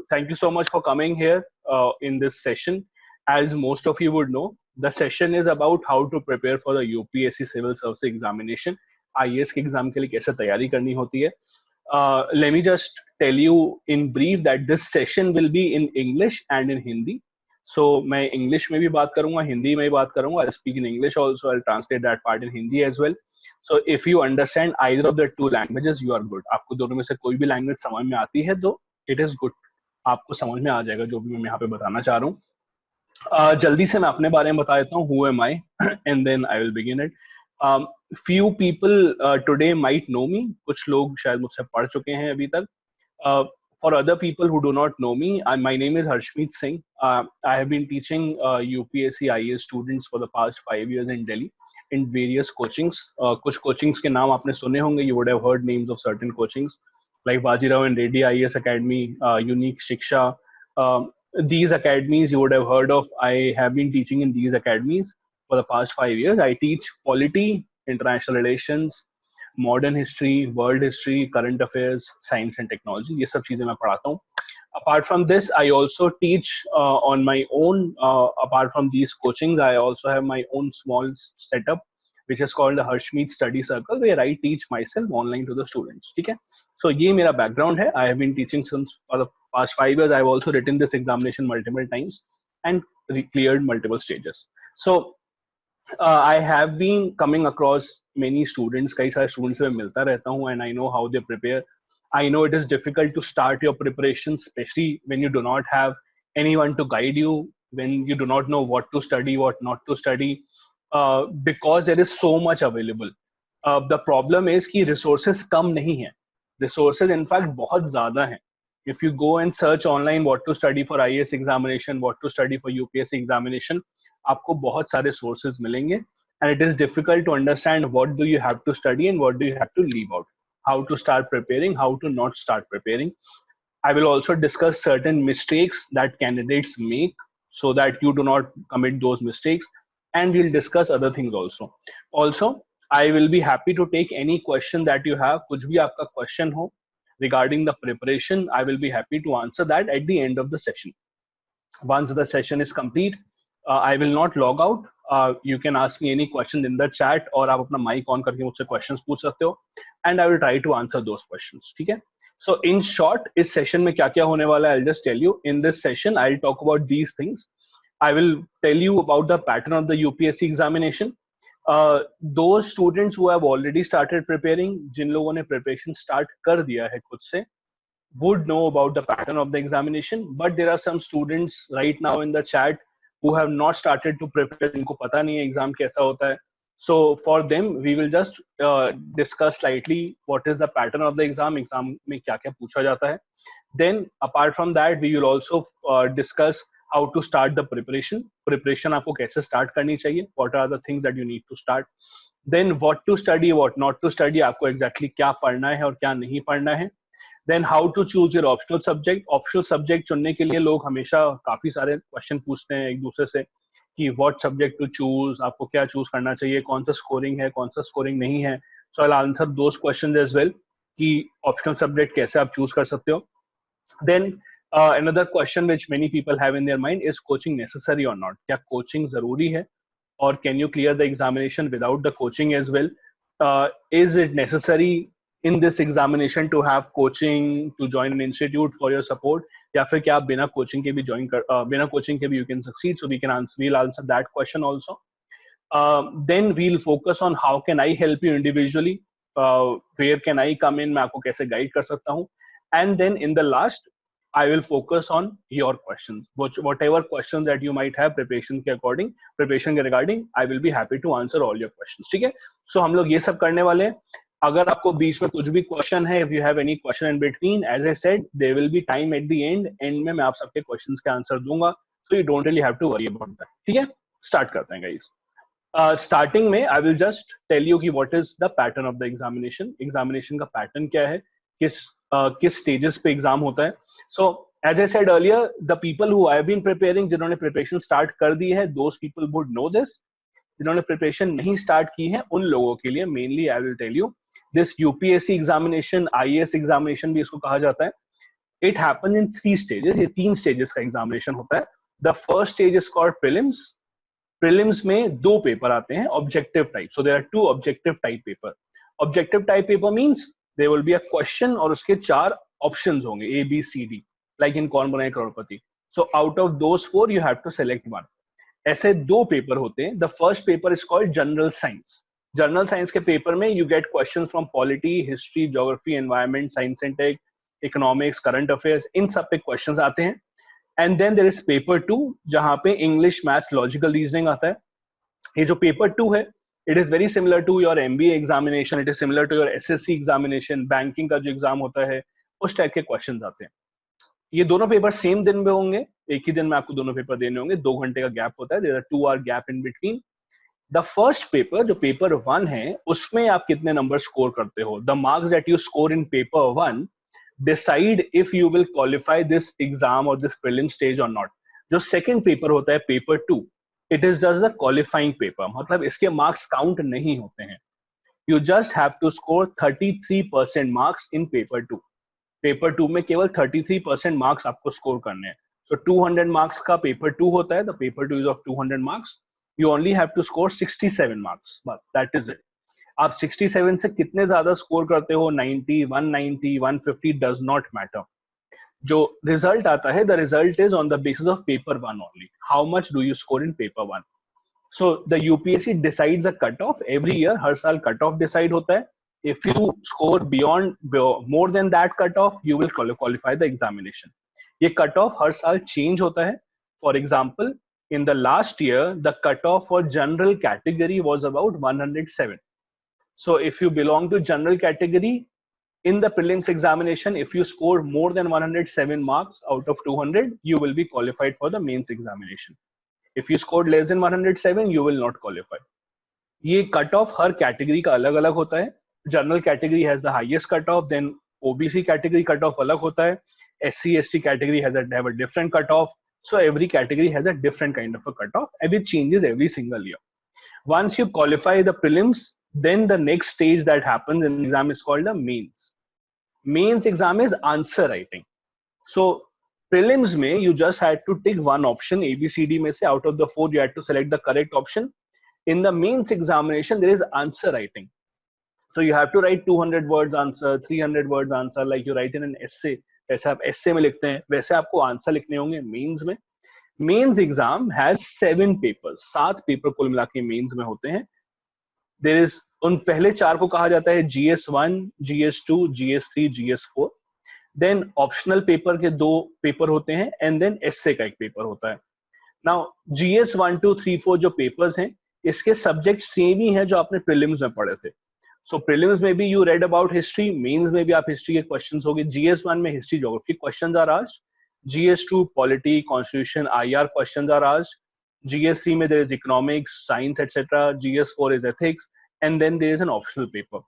Thank you so much for coming here in this session. As most of you would know, the session is about how to prepare for the UPSC Civil Service Examination. IAS के exam के लिए कैसे तैयारी करनी होती है. Let me just tell you in brief that this session will be in English and in Hindi. So मैं English में भी बात करूंगा, हिंदी में भी बात करूंगा. I'll speak in English also. I'll translate that part in Hindi as well. So if you understand either of the two languages, you are good. आपको दोनों में से कोई भी लैंग्वेज समझ में आती है तो इट इज गुड. आपको समझ में आ जाएगा जो भी मैं यहाँ पे बताना चाह रहा हूँ. जल्दी से मैं अपने बारे में बता देता हूँ. Who am I and then I will begin it. few people today might know me. कुछ लोग शायद मुझसे पढ़ चुके हैं अभी तक. For other people who do not know me, my name is Harshmeet Singh. I have been teaching UPSC IAS students for the past 5 years in Delhi in various coachings. कुछ coachings के नाम आपने सुने होंगे. You would have heard names of certain coachings like Bajirao and Reddy IAS Academy, Unique Shiksha. These academies you would have heard of. I have been teaching in these academies for the past 5 years. I teach polity, international relations, modern history, world history, current affairs, science and technology, ये सब चीजें मैं पढ़ाता हूँ. Apart from this, I also teach on my own. Apart from these coachings, I also have my own small setup, which is called the Harshmeet Study Circle, where I teach myself online to the students. ठीक है? So ये मेरा background है. I have been teaching since for the past 5 years. I have also written this examination multiple times and cleared multiple stages. So I have been coming across many students. कई सारे students से मैं मिलता रहता हूँ and I know how they prepare. I know it is difficult to start your preparation, especially when you do not have anyone to guide you, when you do not know what to study, what not to study, because there is so much available. The problem is कि resources कम नहीं हैं. Resources in fact बहुत ज़्यादा हैं. If you go and search online what to study for IAS examination, what to study for UPSC examination, आपको बहुत सारे sources मिलेंगे and it is difficult to understand what do you have to study and what do you have to leave out, how to start preparing, how to not start preparing. I will also discuss certain mistakes that candidates make so that you do not commit those mistakes, and we'll discuss other things also. I will be happy to take any question that you have. कुछ भी आपका question हो regarding the preparation, I will be happy to answer that at the end of the session. Once the session is complete, I will not log out. You can ask me any question in the chat और आप अपना mic on करके मुझसे questions पूछ सकते हो and I will try to answer those questions. ठीक है? So in short, इस session में क्या क्या होने वाला है, I'll just tell you. In this session, I'll talk about these things. I will tell you about the pattern of the UPSC examination. Those students who have already started preparing, जिन लोगों ने preparation start कर दिया है खुद से, would know about the pattern of the examination. But there are some students right now in the chat who have not started to prepare. इनको पता नहीं है एग्जाम कैसा होता है. So for them, we will just discuss slightly what is the pattern of the exam. Exam में क्या क्या पूछा जाता है. Then apart from that, we will also discuss how to start the preparation. Preparation आपको कैसे start करनी चाहिए. What are the things that you need to start. Then what to study, what not to study. आपको exactly क्या पढ़ना है और क्या नहीं पढ़ना है. Then how to choose your optional subject. Optional subject चुनने के लिए लोग हमेशा काफी सारे क्वेश्चन पूछते हैं एक दूसरे से कि what subject to choose, आपको क्या चूज करना चाहिए, कौन सा स्कोरिंग है, कौन सा स्कोरिंग नहीं है. So I'll answer those questions as well कि optional subject कैसे आप चूज कर सकते हो. Then another question which many people have in their mind is coaching necessary or not. क्या coaching जरूरी है और can you clear the examination without the coaching as well. Is it necessary in this examination to have coaching, to join an institute for your support, या फिर क्या आप बिना coaching के भी ज्वाइन कर बिना कोचिंग के भी you can succeed. So we'll answer that question also. Then we'll focus on how can I help you individually, where can I come in, मैं आपको कैसे गाइड कर सकता हूँ. And then in the last, I will focus on your questions, whatever questions that you might have preparation के regarding, I will be happy to answer all your questions. ठीक है? So हम लोग ये सब करने वाले हैं. अगर आपको बीच में कुछ भी क्वेश्चन है, if you have any question in between, as I said, there will be time at the end में मैं आप सबके क्वेश्चंस के आंसर दूंगा. So you don't really have to worry about that. ठीक है? स्टार्ट करते हैं guys. Starting में I will just tell you कि what is the pattern of the examination. Examination का pattern क्या है, किस stages पे exam होता है. So as I said earlier, the people who have been preparing, जिन्होंने preparation start कर दी है, those people would know this. जिन्होंने preparation नहीं start की है, उन लोगों के लिए mainly I will tell you this UPSC examination, IAS examination भी इसको कहा जाता है. इट हैपन इन 3 स्टेजेस, ये 3 स्टेजेस का एग्जामिनेशन होता है. The first stage is called prelims. Prelims में 2 पेपर आते हैं objective type. So there are 2 objective type paper. Objective type paper means there will be a question और उसके 4 options होंगे, A B C D, like in Kaun Bane Crorepati. So out of those 4 you have to select one. ऐसे 2 paper होते हैं. The first paper is called general science. General science के paper में you get questions from polity, history, geography, environment, science and tech, economics, current affairs, इन सब पे questions आते हैं. And then there is paper 2 जहां पे इंग्लिश, मैथ्स, लॉजिकल रीजनिंग आता है. ये जो पेपर 2 है, it is very similar to your MBA examination, it is similar to your SSC examination, banking का जो एग्जाम होता है उस टाइप के क्वेश्चंस आते हैं. ये दोनों पेपर सेम दिन में होंगे, एक ही दिन में आपको दोनों पेपर देने होंगे. 2 घंटे का गैप होता है, there are 2 hour gap in between. The first paper जो पेपर 1 है, उसमें आप कितने नंबर स्कोर करते हो. The marks that you score in paper 1 decide if you will qualify this exam और दिस प्रीलिम स्टेज और नॉट. जो सेकंड पेपर होता है paper 2, it is just the qualifying paper. मतलब इसके मार्क्स काउंट नहीं होते हैं. You just have to score 33% marks in paper 2. Paper 2 में केवल 33% मार्क्स आपको स्कोर करने हैं. सो 200 मार्क्स का पेपर 2 होता है. The paper 2 is of 200 marks. You only have to score 67 marks, बस दैट इज इट. आप 67 से कितने ज्यादा स्कोर करते हो, 90, 190, 150, डज नॉट मैटर. जो रिजल्ट आता है, the result is on the basis of paper 1 only. How much do you score in paper 1. So the UPSC decides a cut off every year. हर साल कट ऑफ डिसाइड होता है. If you score beyond more than that cutoff, you will qualify the examination. ये cutoff हर साल change होता है. For example, in the last year, the cutoff for general category was about 107. So if you belong to general category, in the prelims examination, if you score more than 107 marks out of 200, you will be qualified for the mains examination. If you scored less than 107, you will not qualify. ये cut off हर category का अलग अलग होता है. General category has the highest cut off, then OBC category cut off अलग होता है, SC ST category has a different cut off. So every category has a different kind of a cut off and it changes every single year. Once you qualify the prelims, then the next stage that happens in the exam is called the mains. Mains exam is answer writing. So prelims mein you just had to tick one option, A, B, C, D mein se out of the 4 you had to select the correct option. In the mains examination there is answer writing. So you have to write 200 words answer, 300 words answer, like you write in an essay. जैसे आप essay में लिखते हैं वैसे आपको answer लिखने होंगे mains में. Mains exam has 7 paper. 7 paper कुल मिला के मेंस में होते हैं. देयर इज, उन पहले 4 को कहा जाता है GS1, GS2, GS3, GS4. Then optional paper के 2 पेपर होते हैं एंड देन एस्से का एक पेपर होता है. नाउ GS1, 2, 3, 4 जो पेपर्स हैं इसके सब्जेक्ट सेम ही है जो आपने प्रीलिम्स में पढ़े थे. सो प्रीलिम्स में भी you read about history, mains में भी आप हिस्ट्री के क्वेश्चंस होंगे. GS1 में history geography questions are asked. GS2 polity, constitution, IR questions are asked. GS3 में there is economics, science etcetera. GS4 is ethics and then there is an optional paper.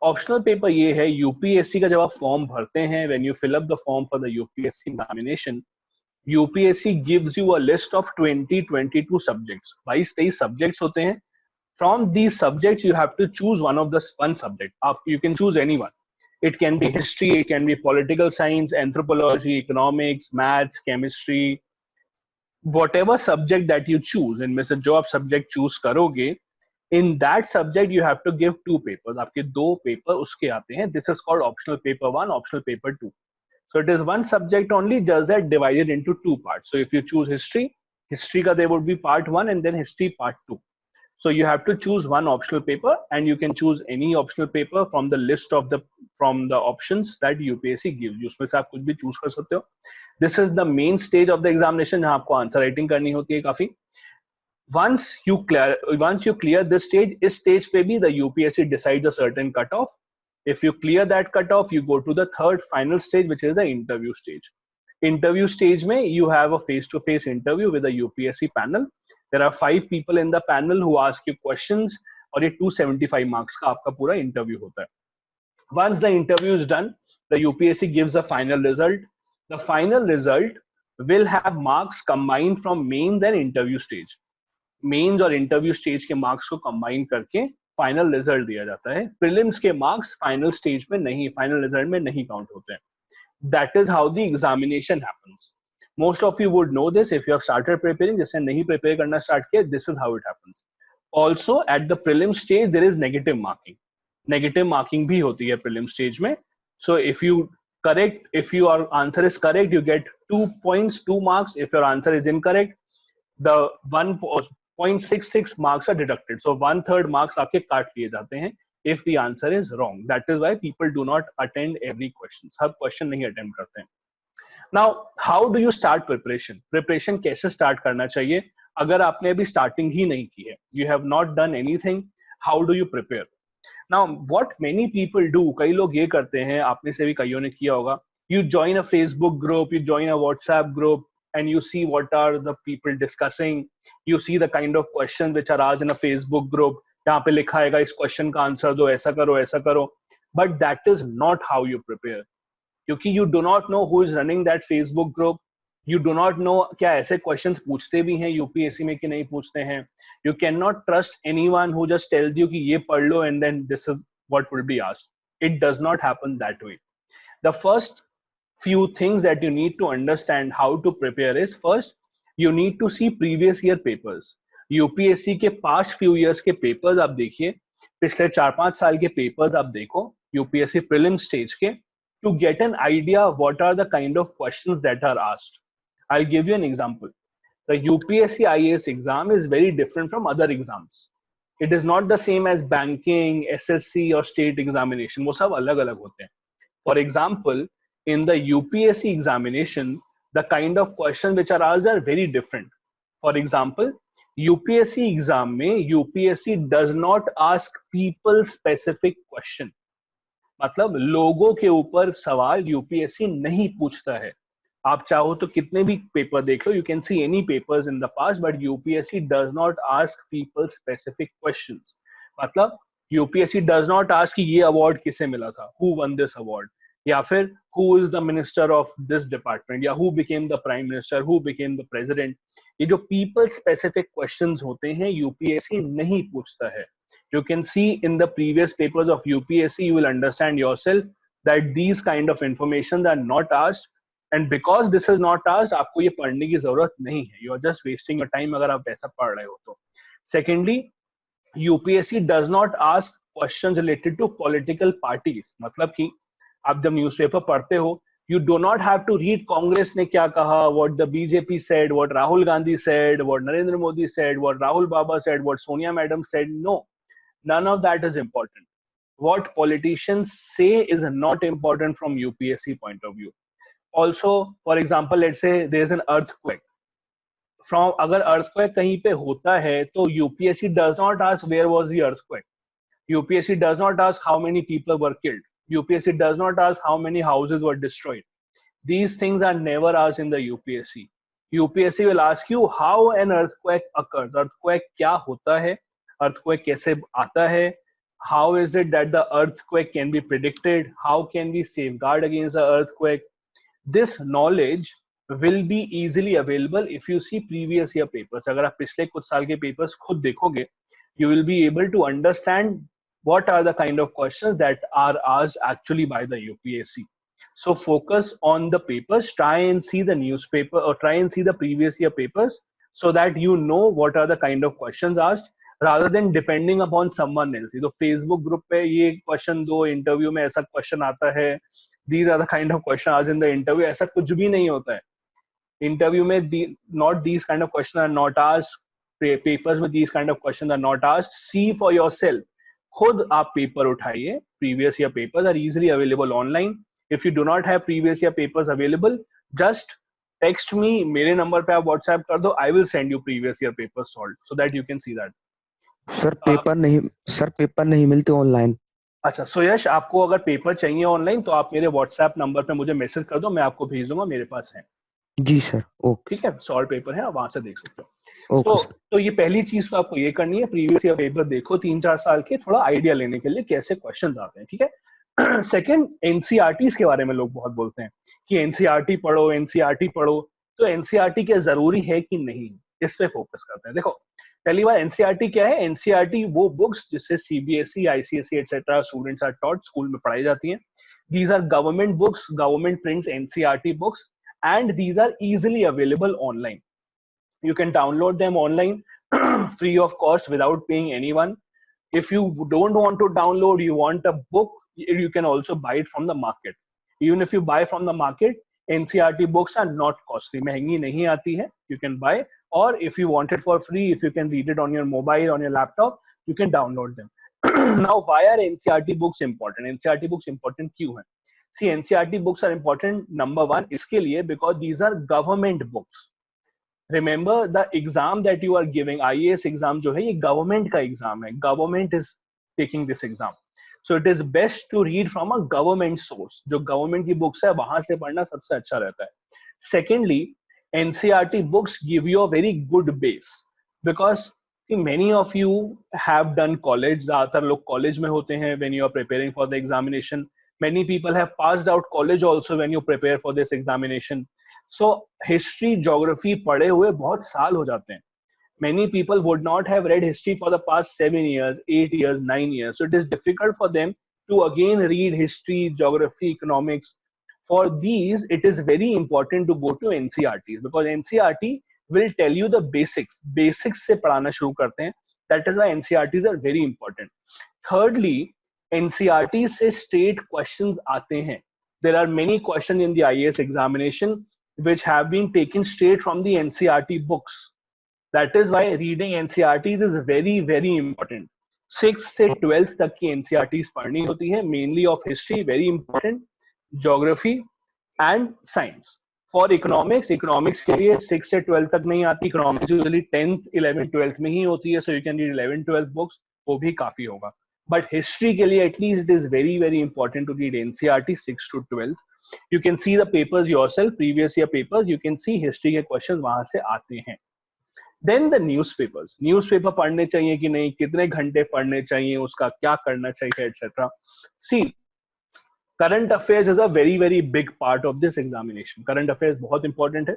Optional paper ये है UPSC का, जब आप फॉर्म भरते हैं, when you fill up the form for the UPSC examination, UPSC gives you a list of 22 subjects. 22-23 subjects होते हैं. From these subjects, you have to choose one subject. You can choose any one. It can be history, it can be political science, anthropology, economics, maths, chemistry. Whatever subject that you choose, इनमें से जो आप subject choose करोगे, in that subject you have to give 2 papers. आपके 2 paper उसके आते हैं. This is called optional paper 1, optional paper 2. So it is one subject only, just that divided into 2 parts. So if you choose history ka there would be part 1 and then history part 2. So you have to choose one optional paper and you can choose any optional paper from the list of from the options that UPSC gives you. उसमें से आप कुछ भी choose कर सकते हो. This is the main stage of the examination जहाँ आपको answer writing करनी होती है काफी. Once you clear this stage, इस stage पे भी the UPSC decides a certain cutoff. If you clear that cutoff, you go to the third final stage, which is the interview stage. Interview stage में you have a face-to-face interview with a UPSC panel. There are 5 people in the panel who ask you questions, और ये 275 marks का आपका पूरा interview होता है. Once the interview is done, the UPSC gives a final result. The final result will have marks combined from mains and interview stage. Mains और interview stage के marks को combine करके फाइनल रिजल्ट दिया जाता है. Prelims के marks final stage में नहीं, फाइनल रिजल्ट में नहीं काउंट होते हैं. That is how the examination happens. Most of you would know this if you have started preparing. जिसने नहीं prepare करना start किया, this is how it happens. Also at the prelim stage there is negative marking. Negative marking भी होती है prelim stage में. So if your answer is correct, you get 2 points, 2 marks. If your answer is incorrect, the 1.66 marks are deducted. So 1/3 marks आपके काट लिए जाते हैं if the answer is wrong. That is why people do not attend every question. सब question नहीं attend करते हैं. Now, how do you start preparation? Preparation कैसे start करना चाहिए? अगर आपने अभी starting ही नहीं की है, you have not done anything, how do you prepare? Now, what many people do, कई लोग ये करते हैं, आप में से भी कईयों ने किया होगा, you join a Facebook group, you join a WhatsApp group, and you see what are the people discussing, you see the kind of questions which are asked in a Facebook group, यहाँ पे लिखा है इस question का answer दो, ऐसा करो, but that is not how you prepare. क्योंकि you do not know who is running that Facebook group, you do not know क्या ऐसे questions पूछते भी हैं यूपीएससी में कि नहीं पूछते हैं. You cannot trust anyone who just tells you कि ये पढ़ लो and then this is what will be asked. It does not happen that way. The first few things that you need to understand how to prepare is, first you need to see previous year papers. UPSC के past few years के papers आप देखिए, पिछले 4-5 साल के papers आप देखो UPSC prelim stage के, to get an idea of what are the kind of questions that are asked. I'll give you an example. The UPSC IAS exam is very different from other exams. It is not the same as banking, SSC or state examination. वो सब अलग अलग होते हैं. For example, in the UPSC examination, the kind of questions which are asked are very different. For example, UPSC exam में UPSC does not ask people specific question. मतलब लोगों के ऊपर सवाल यूपीएससी नहीं पूछता है. आप चाहो तो कितने भी पेपर देख लो, you can see any papers in the past, but UPSC does not ask people specific questions. मतलब यूपीएससी डज नॉट आस्क कि ये अवार्ड किसे मिला था, हु वन दिस अवार्ड, या फिर who is the minister of this department, या who became the prime minister, who became the president. ये जो पीपल स्पेसिफिक क्वेश्चंस होते हैं यूपीएससी नहीं पूछता है. You can see in the previous papers of UPSC, you will understand yourself that these kind of information are not asked, and because this is not asked, आपको ये पढ़ने की जरूरत नहीं है. You are just wasting your time अगर आप ऐसा पढ़ रहे हो तो. Secondly, UPSC does not ask questions related to political parties. मतलब कि आप जब न्यूज़पेपर पढ़ते हो, you do not have to read Congress ने क्या कहा, what the BJP said, what Rahul Gandhi said, what Narendra Modi said, what Rahul Baba said, what Sonia Madam said. No. None of that is important. What politicians say is not important from UPSC point of view. Also, for example, let's say there is an earthquake. From अगर earthquake कहीं पे होता है तो UPSC does not ask where was the earthquake. UPSC does not ask how many people were killed. UPSC does not ask how many houses were destroyed. These things are never asked in the UPSC. UPSC will ask you how an earthquake occurs. Earthquake क्या होता है? Earthquake कैसे आता है? How is it that the earthquake can be predicted? How can we safeguard against the earthquake? This knowledge will be easily available if you see previous year papers. अगर आप पिछले कुछ साल के papers खुद देखोगे, you will be able to understand what are the kind of questions that are asked actually by the UPSC. So focus on the papers, try and see the newspaper or try and see the previous year papers so that you know what are the kind of questions asked, rather than depending upon someone else. तो Facebook group पे ये question दो, interview में ऐसा question आता है, these are the kind of question asked in the interview. ऐसा कुछ भी नहीं होता है. Interview में not these kind of questions are not asked. Papers में these kind of questions are not asked. See for yourself. खुद आप पेपर उठाइए. Previous year papers are easily available online. If you do not have previous year papers available, just text me. मेरे number पे आप WhatsApp कर दो. I will send you previous year papers solved so that you can see that. Sir paper नहीं मिलते online. अच्छा, सो यश, आपको अगर पेपर चाहिए ऑनलाइन तो आप मेरे व्हाट्सएप नंबर पे मुझे मैसेज कर दो, मैं आपको भेज दूंगा, मेरे पास है. जी सर, ओके. ठीक है, सॉल्व पेपर है, आप वहां से देख सकते हो. ओके तो ये पहली चीज तो आपको ये करनी है, प्रीवियस ईयर पेपर देखो 3-4 साल के, थोड़ा आइडिया लेने के लिए कैसे क्वेश्चन आते हैं. ठीक है. सेकंड, एनसीईआरटी के बारे में लोग बहुत बोलते हैं कि एनसीईआरटी पढ़ो. तो एनसीईआरटी क्या जरूरी है कि नहीं, इस पे फोकस करते हैं. देखो, पहली बार एनसीईआरटी क्या है. एनसीईआरटी वो बुक्स जिससे CBSE, ICSE etcetera students are taught, school में पढ़ाई जाती हैं. These are government books, government prints NCERT books, and these are easily available online. You can download them online free of cost without paying anyone. If you don't want to download, you want a book, you can also buy it from the market. Even if you buy from the market, NCERT books are not costly, महंगी नहीं आती है. You can buy, or if you want it for free, if you can read it on your mobile, on your laptop, you can download them. Now, why are NCERT books important? NCERT books important क्यों हैं? See, NCERT books are important, number one, इसके लिए because these are government books. Remember, the exam that you are giving, IAS exam जो है ये government का exam है. Government is taking this exam. So it is best to read from a government source. जो government की books है वहां से पढ़ना सबसे अच्छा रहता है. Secondly, NCERT books give you a very good base because many of you have done college. ज़्यादातर लोग college में होते हैं when you are preparing for the examination. Many people have passed out college also when you prepare for this examination. So history, geography पढ़े हुए बहुत साल हो जाते हैं. Many people would not have read history for the past 7 years, 8 years, 9 years. So it is difficult for them to again read history, geography, economics. For these, it is very important to go to NCERT because NCERT will tell you the basics. Basics से पढ़ाना शुरू करते हैं. That is why NCERTs are very important. Thirdly, NCERT से straight questions आते हैं. There are many questions in the IAS examination which have been taken straight from the NCERT books. That is why reading NCERTs is very, very important. 6th से 12th तक की NCERTs पढ़नी होती है, mainly of history, very important, geography and science. For economics, economics के लिए 6th से 12th तक नहीं आती. Economics usually 10th, 11th, 12th में ही होती है, so you can read 11, 12 books, वो भी काफी होगा. But history के लिए at least it is very, very important to read NCERT 6 to 12th. You can see the papers yourself, previous year papers. You can see history के questions वहां से आते हैं. Then the newspapers. Newspaper पढ़ने चाहिए कि नहीं, कितने घंटे पढ़ने चाहिए, उसका क्या करना चाहिए, etc. See, current affairs is a very, very big part of this examination. Current affairs बहुत important है.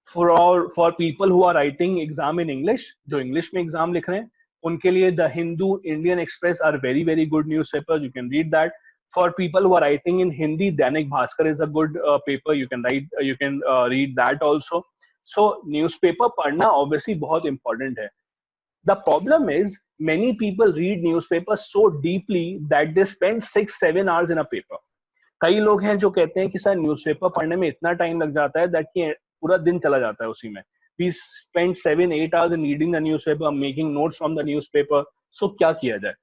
For people who are writing exam in English, जो English में exam लिख रहे हैं, उनके लिए The Hindu, Indian Express are very, very good newspapers. You can read that. For people who are writing in Hindi, Dainik Bhaskar is a good paper. You can read that also. So newspaper पढ़ना obviously बहुत important है. The problem is many people read newspapers so deeply that they spend 6-7 hours in a paper. कई लोग हैं जो कहते हैं कि सर न्यूज़पेपर पढ़ने में इतना टाइम लग जाता है that कि पूरा दिन चला जाता है उसी में. We spend 7-8 hours in reading the newspaper, making notes from the newspaper. So क्या किया जाए?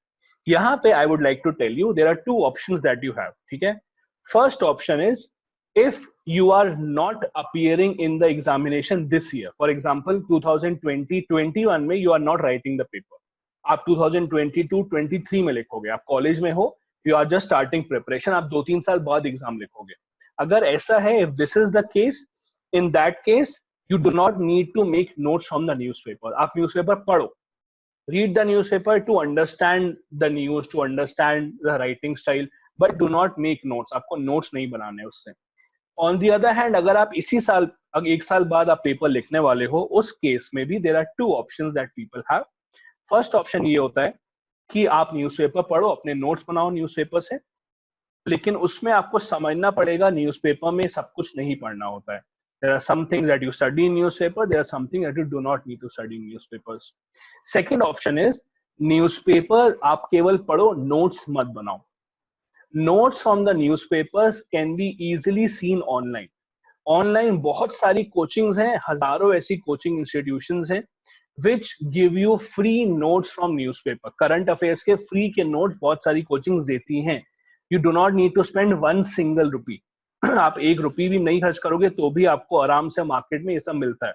यहाँ पे I would like to tell you there are two options that you have. ठीक है? First option is if you are not appearing in the examination this year. For example, 2020-21 में you are not writing the paper. आप 2022-23 में लिखोगे. आप college में हो, you are just starting preparation. आप 2-3 साल बाद एग्जाम लिखोगे. अगर ऐसा है, if this is the case, in that case, you do not need to make notes from the newspaper. आप newspaper पढ़ो. Read the newspaper to understand the news, to understand the writing style, but do not make notes. आपको notes नहीं बनाने उससे. On the other hand, अगर आप इसी साल, एक साल बाद आप पेपर लिखने वाले हो, उस केस में भी there are two options that people have. First option ये होता है कि आप न्यूज़पेपर पढ़ो, अपने नोट्स बनाओ न्यूज़पेपर से, लेकिन उसमें आपको समझना पड़ेगा न्यूज़पेपर में सब कुछ नहीं पढ़ना होता है. There are some things that you study in newspaper. There are some things that you do not need to study in newspapers. Second option is newspaper आप केवल पढ़ो, notes मत बनाओ. Notes from the newspapers can be easily seen online. Online बहुत सारी coachings हैं, हजारों ऐसी coaching institutions हैं which give you free notes from newspaper. Current affairs के free के notes बहुत सारी coachings देती हैं. You do not need to spend one single rupee. आप 1 रुपये भी नहीं खर्च करोगे तो भी आपको आराम से मार्केट में ये सब मिलता है.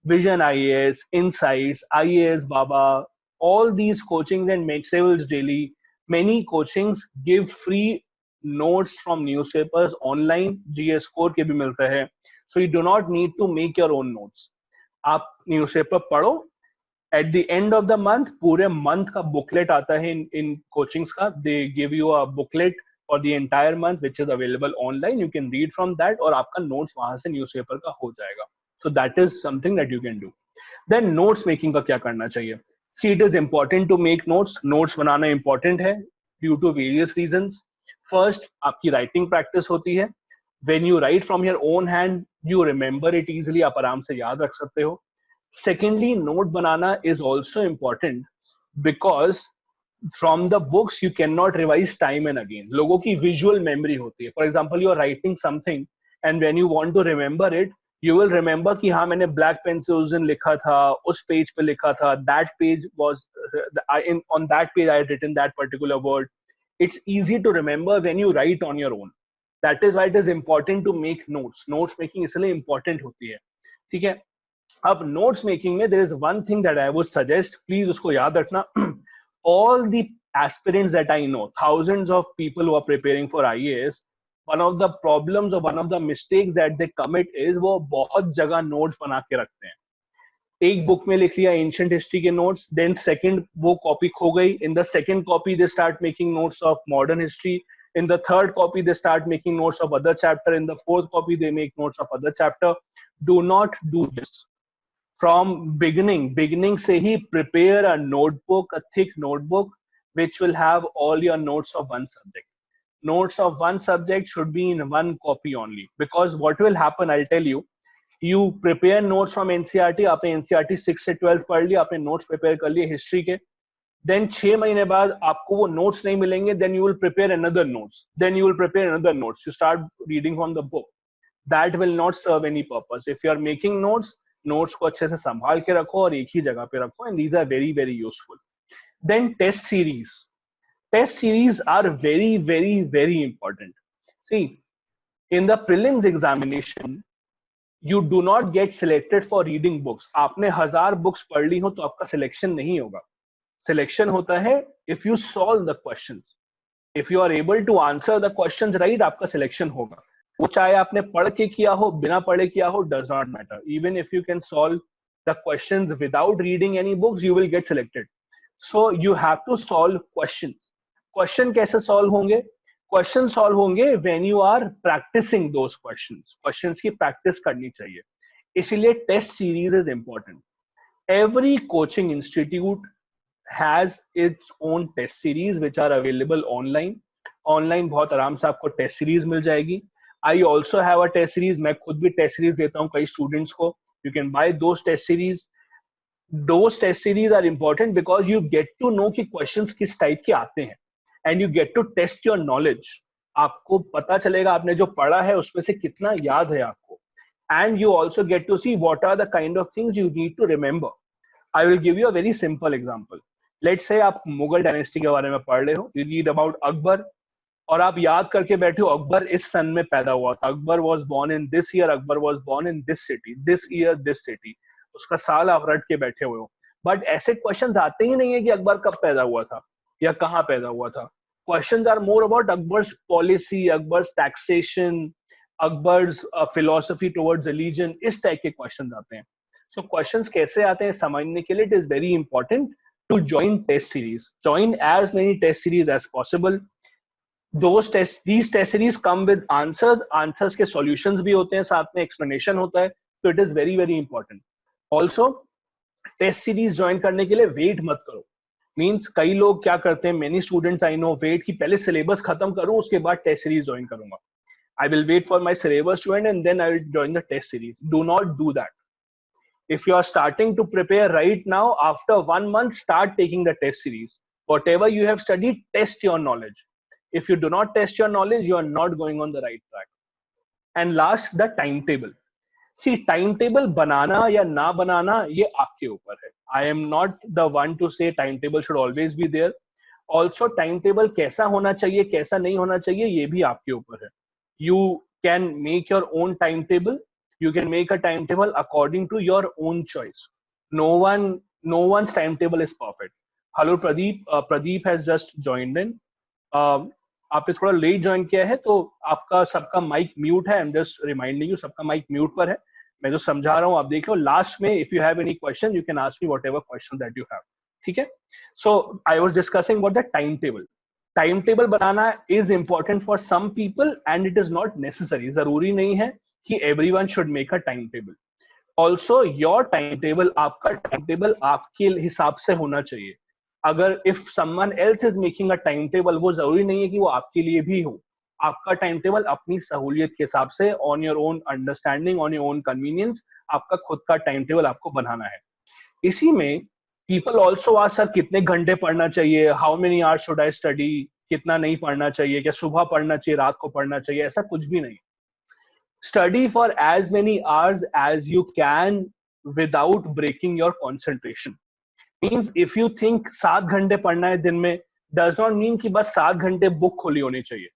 Vision IAS, Insights, IAS Baba, all these coachings and MakeSables Daily, many coachings give free notes from newspapers online. GS Score के भी मिलता है. So you do not need to make your own notes. आप newspaper पढ़ो. At the end of the month, पूरे month का booklet आता है in coachings का. They give you a booklet for the entire month which is available online. You can read from that और आपका notes वहां से newspaper का हो जाएगा. So that is something that you can do. Then notes making का क्या करना चाहिए? See, it is important to make notes. Notes banana important है due to various reasons. First आपकी राइटिंग प्रैक्टिस होती है. When you write from your own hand, you remember it easily, आप आराम से याद रख सकते हो. Secondly, note banana is also important because from the books you cannot revise time and again. लोगों की visual memory होती है. For example, you are writing something and when you want to remember it, you will remember कि हाँ मैंने black pen से उस दिन लिखा था, उस page पे लिखा था, that page was on that page I had written that particular word. It's easy to remember when you write on your own. That is why it is important to make notes. Notes making इसलिए important होती है. ठीक है. अब notes making में there is one thing that I would suggest. Please उसको याद रखना. All the aspirants that I know, thousands of people who are preparing for IAS, one of the problems or one of the mistakes that they commit is वो बहुत जगह notes बना के रखते हैं. एक बुक में लिख लिया एंशिएंट हिस्ट्री के नोट्स, देन सेकंड वो कॉपी खो गई. In the second copy they start making notes of modern history. In the third copy they start making notes of other chapter. In the fourth copy they make notes of other chapter. Do not do this. From beginning से ही prepare a notebook, a thick notebook which will have all your notes of one subject. Notes of one subject should be in one copy only, because what will happen, I'll tell you, you prepare notes from NCERT. आपने NCERT 6 से 12 पढ़ लिया, आपने notes prepare कर लिए history के. Then 6 महीने बाद आपको वो notes नहीं मिलेंगे. Then you will prepare another notes. Then you will prepare another notes. You start reading from the book. That will not serve any purpose. If you are making notes, notes को अच्छे से संभाल के रखो और एक ही जगह पे रखो. And these are very very useful. Then test series. Test series are very very very important. See, in the prelims examination, you do not get selected for reading books. आपने 1000 बुक्स पढ़ ली हो तो आपका सिलेक्शन नहीं होगा. Selection होता है if you solve the questions. If you are able to answer the questions right, आपका सिलेक्शन होगा. वो चाहे आपने पढ़ के किया हो, बिना पढ़े किया हो, does not matter. Even if you can solve the questions without reading any books, you will get selected. So you have to solve questions. Question कैसे solve होंगे? क्वेश्चन सॉल्व होंगे when you are practising those questions. Questions की practice करनी चाहिए. इसीलिए test series is important. Every coaching institute has its own test series which are available online. Online बहुत आराम से आपको टेस्ट सीरीज मिल जाएगी. I also have a test series. मैं खुद भी टेस्ट सीरीज देता हूँ कई स्टूडेंट्स को. You can buy those test series. Those test series are important because you get to know कि क्वेश्चंस किस टाइप के आते हैं. And you get to test your knowledge. आपको पता चलेगा आपने जो पढ़ा है उसमें से कितना याद है आपको. And you also get to see what are the kind of things you need to remember. I will give you a very simple example. Let's say आप मुगल डायनेस्टी के बारे में पढ़ रहे हो. You read about अकबर और आप याद करके बैठे हो अकबर इस सन में पैदा हुआ था. Akbar was born in this year. Akbar was born in this city. This year, this city. उसका साल आप रट के बैठे हुए हो. बट ऐसे क्वेश्चंस आते ही नहीं है कि अकबर कब पैदा हुआ था या कहाँ पैदा हुआ था. Questions are more about Akbar's policy, Akbar's taxation, Akbar's philosophy towards religion. इस टाइप के questions आते हैं. So questions कैसे आते हैं समझने के लिए it is very important to join test series. Join as many test series as possible. These test series come with answers. Answers के solutions भी होते हैं, साथ में explanation होता है. So it is very very important. Also, test series join करने के लिए wait मत करो. मीन्स कई लोग क्या करते हैं, many students I know wait कि पहले सिलेबस खत्म करूं उसके बाद टेस्ट सीरीज ज्वाइन करूंगा. I will wait for my syllabus to end then I will join the test series. Do not do that. If you are starting to prepare right now, after 1 month start taking the test series. Whatever you have studied, test your knowledge. If you do not test your knowledge, you are not going on the right track. And last, the timetable. See, timetable बनाना या ना बनाना ये आपके ऊपर है. I am not the one to say timetable should always be there. Also, timetable कैसा होना चाहिए, कैसा नहीं होना चाहिए, ये भी आपके ऊपर है. You can make your own timetable. You can make a timetable according to your own choice. No one's timetable is perfect. Hello, Pradeep. Pradeep has just joined in. आपने थोड़ा लेट ज्वाइन किया है तो आपका सबका माइक म्यूट है. I am just reminding you, सबका mic mute पर है. मैं जो समझा रहा हूँ आप देख लो. लास्ट में if you have any question you can ask me whatever question that you have. ठीक है. So I was discussing about the time table. Time table बनाना is important for some people and it is not necessary. जरूरी नहीं है कि everyone should make a time table. Also your time table, आपका time table आपके हिसाब से होना चाहिए. अगर if someone else is making a time table, वो जरूरी नहीं है कि वो आपके लिए भी हो. आपका टाइम टेबल अपनी सहूलियत के हिसाब से, on your own understanding, on your own convenience, आपका खुद का टाइम टेबल आपको बनाना है. इसी में पीपल ऑल्सो आस्क सर कितने घंटे पढ़ना चाहिए, how many hours should I study, कितना नहीं पढ़ना चाहिए, क्या सुबह पढ़ना चाहिए, रात को पढ़ना चाहिए, ऐसा कुछ भी नहीं. Study for as many hours as you can without breaking your concentration. Means if you think 7 घंटे पढ़ना है दिन में, डज नॉट मीन कि बस 7 घंटे बुक खोली होनी चाहिए.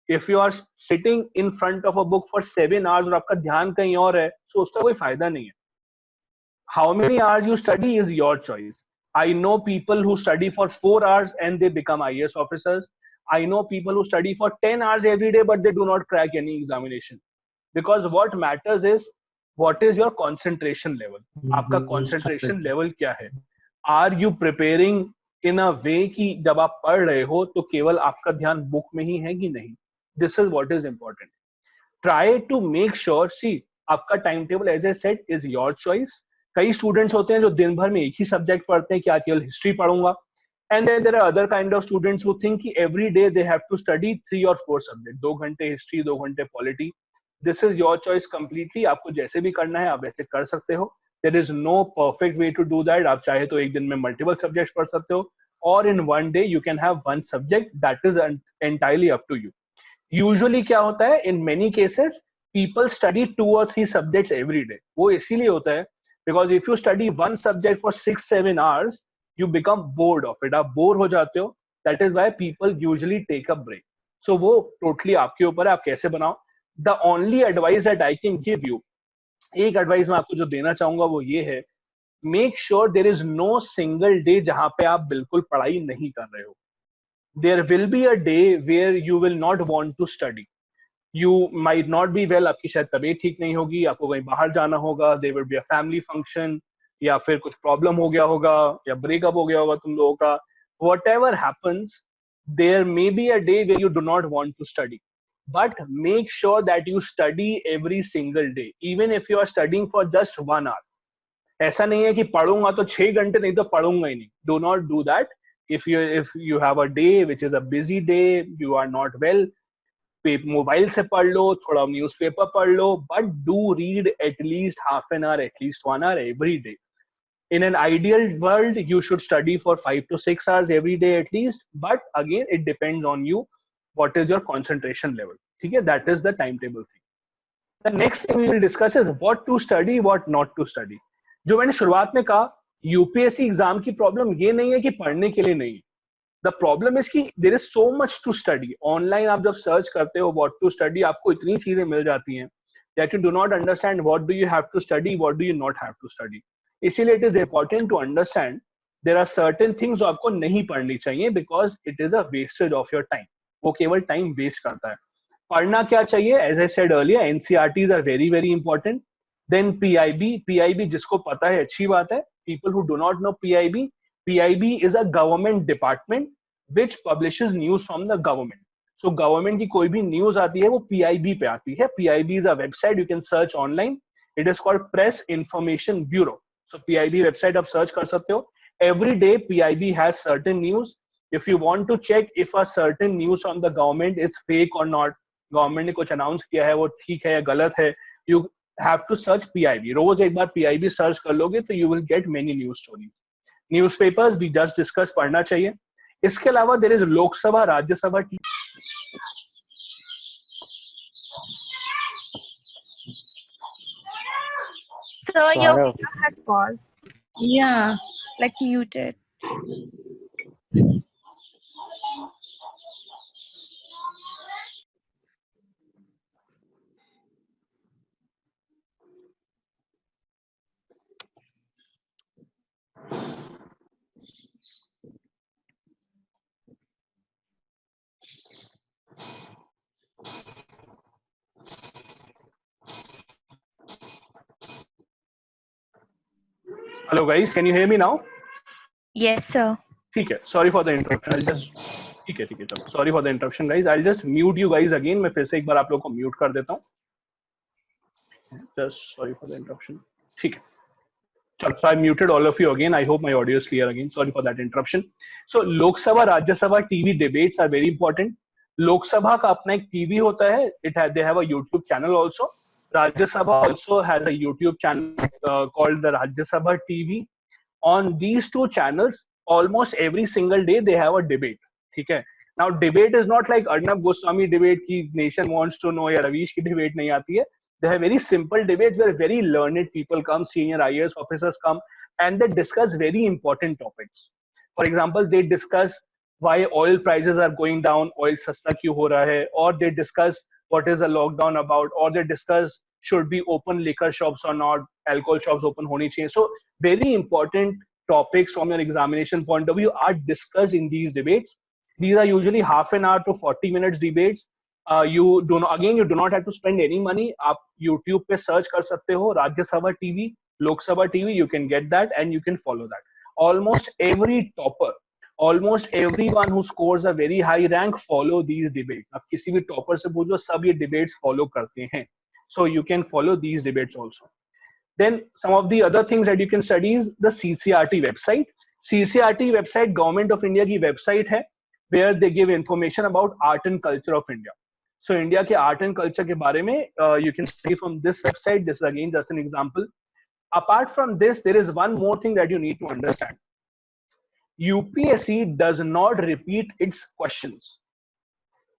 If you are sitting in front of a book for 7 hours और आपका ध्यान कहीं और है, तो उसका कोई फायदा नहीं है. How many hours you study is your choice. I know people who study for 4 hours and they become IAS officers. I know people who study for 10 hours every day, but they do not crack any examination. Because what matters is what is your concentration level. आपका concentration level क्या है? Are you preparing in a way कि जब आप पढ़ रहे हो तो केवल आपका ध्यान बुक में ही है कि नहीं? This is what is important. Try to make sure, see, आपका time table as I said is your choice. कई स्टूडेंट्स होते हैं जो दिन भर में एक ही सब्जेक्ट पढ़ते हैं, क्या केवल हिस्ट्री पढ़ूंगा. And then there are other kind of students who think कि every day they have to study 3 or 4 subject, 2 घंटे हिस्ट्री, 2 घंटे polity. This is your choice completely. आपको जैसे भी करना है आप वैसे कर सकते हो. There is no perfect way to do that. आप चाहे तो एक दिन में मल्टीपल सब्जेक्ट पढ़ सकते हो, और in one day you can have one subject. That is entirely up to you. Usually क्या होता है, in many cases people study 2 or 3 subjects every day. वो इसीलिए होता है because if you study one subject for 6-7 hours you become bored of it. आप bore हो जाते हो. that is why people usually take a break. so वो totally आपके ऊपर है, आप कैसे बनाओ. the only advice that I can give you, एक एडवाइस मैं आपको जो देना चाहूंगा वो ये है, make sure there is no single day जहां पे आप बिल्कुल पढ़ाई नहीं कर रहे हो. there will be a day where you will not want to study. You might not be well, आपकी शायद तबीयत ठीक नहीं होगी, आपको कहीं बाहर जाना होगा, there will be a family function, या फिर कुछ प्रॉब्लम हो गया होगा, या ब्रेकअप हो गया होगा तुम लोगों का. whatever happens, there may be a day where you do not want to study, but make sure that you study every single day, even if you are studying for just 1 hour. ऐसा नहीं है कि पढ़ूंगा तो 6 घंटे, नहीं तो पढ़ूंगा ही नहीं. do not do that. if you have a day which is a busy day, you are not well, mobile से पढ़ लो, थोड़ा न्यूज़पेपर पढ़ लो, but do read at least half an hour, at least 1 hour every day. in an ideal world you should study for 5 to 6 hours every day at least, but again it depends on you, what is your concentration level. ठीक है, that is the timetable thing. the next thing we will discuss is what to study, what not to study. जो मैंने शुरुआत में कहा, UPSC exam की problem ये नहीं है कि पढ़ने के लिए नहीं. द प्रॉब्लम इज कि there is so much to study. Online आप जब सर्च करते हो व्हाट टू स्टडी, आपको इतनी चीजें मिल जाती हैं that you do not understand what do you have to study, what do you not have to study. इसीलिए it is important to understand there are certain things जो आपको नहीं पढ़नी चाहिए, because it is a wastage of your time. वो केवल time waste करता है. पढ़ना क्या चाहिए, as I said earlier, NCERTs are very very important. Then PIB जिसको पता है अच्छी बात है. People who do not know PIB is a government department which publishes news from the government. So government की कोई भी news आती है वो PIB पे आती है. PIB is a website you can search online. It is called Press Information Bureau. So PIB website आप search कर सकते हो. Every day PIB has certain news. If you want to check if a certain news from the government is fake or not, government ने कुछ announce किया है वो ठीक है या गलत है, you have to search PIB. रोज एक बार PIB search कर लोगे तो you will get many news stories. Newspapers भी जस्ट डिस्कस पढ़ना चाहिए. इसके अलावा देयर इज लोकसभा, राज्यसभा की. So your video has paused. Yeah. Like muted. Hello guys, can you hear me now? Yes, sir. ठीक है, sorry for the interruption. I'll just ठीक है चलो, sorry for the interruption guys. I'll just mute you guys again. मैं फिर से एक बार आप लोगों को म्यूट कर देता हूँ. Just sorry for the interruption. ठीक है. So I muted all of you again. I hope my audio is clear again. Sorry for that interruption. So Lok Sabha, Rajya Sabha TV debates are very important. Lok Sabha का अपना एक TV होता है. They have a YouTube channel also. Rajya Sabha also has a YouTube channel called the Rajya Sabha TV. On these two channels, almost every single day they have a debate. ठीक है. Now debate is not like Arnab Goswami debate कि nation wants to know या रवीश की debate नहीं आती है. They have very simple debates where very learned people come, senior IAS officers come, and they discuss very important topics. For example, they discuss why oil prices are going down, oil सस्ता क्यों हो रहा है, or they discuss what is the lockdown about, or they discuss should be open liquor shops or not, alcohol shops open होनी चाहिए. So very important topics from your examination point of view are discussed in these debates. These are usually half an hour to 40 minutes debates. You do not have to spend any money. आप YouTube पे search कर सकते हो राज्य सभा TV, लोक सभा TV. You can get that and you can follow that. Almost every topper, almost everyone who scores a very high rank follow these debates. आप किसी भी topper से पूछो, सब ये debates follow करते हैं. So you can follow these debates also. Then some of the other things that you can study is the CCRT website. CCRT website Government of India की website है, where they give information about art and culture of India. So India के art and culture के बारे में you can study from this website. This is again just an example. Apart from this, there is one more thing that you need to understand. UPSC does not repeat its questions.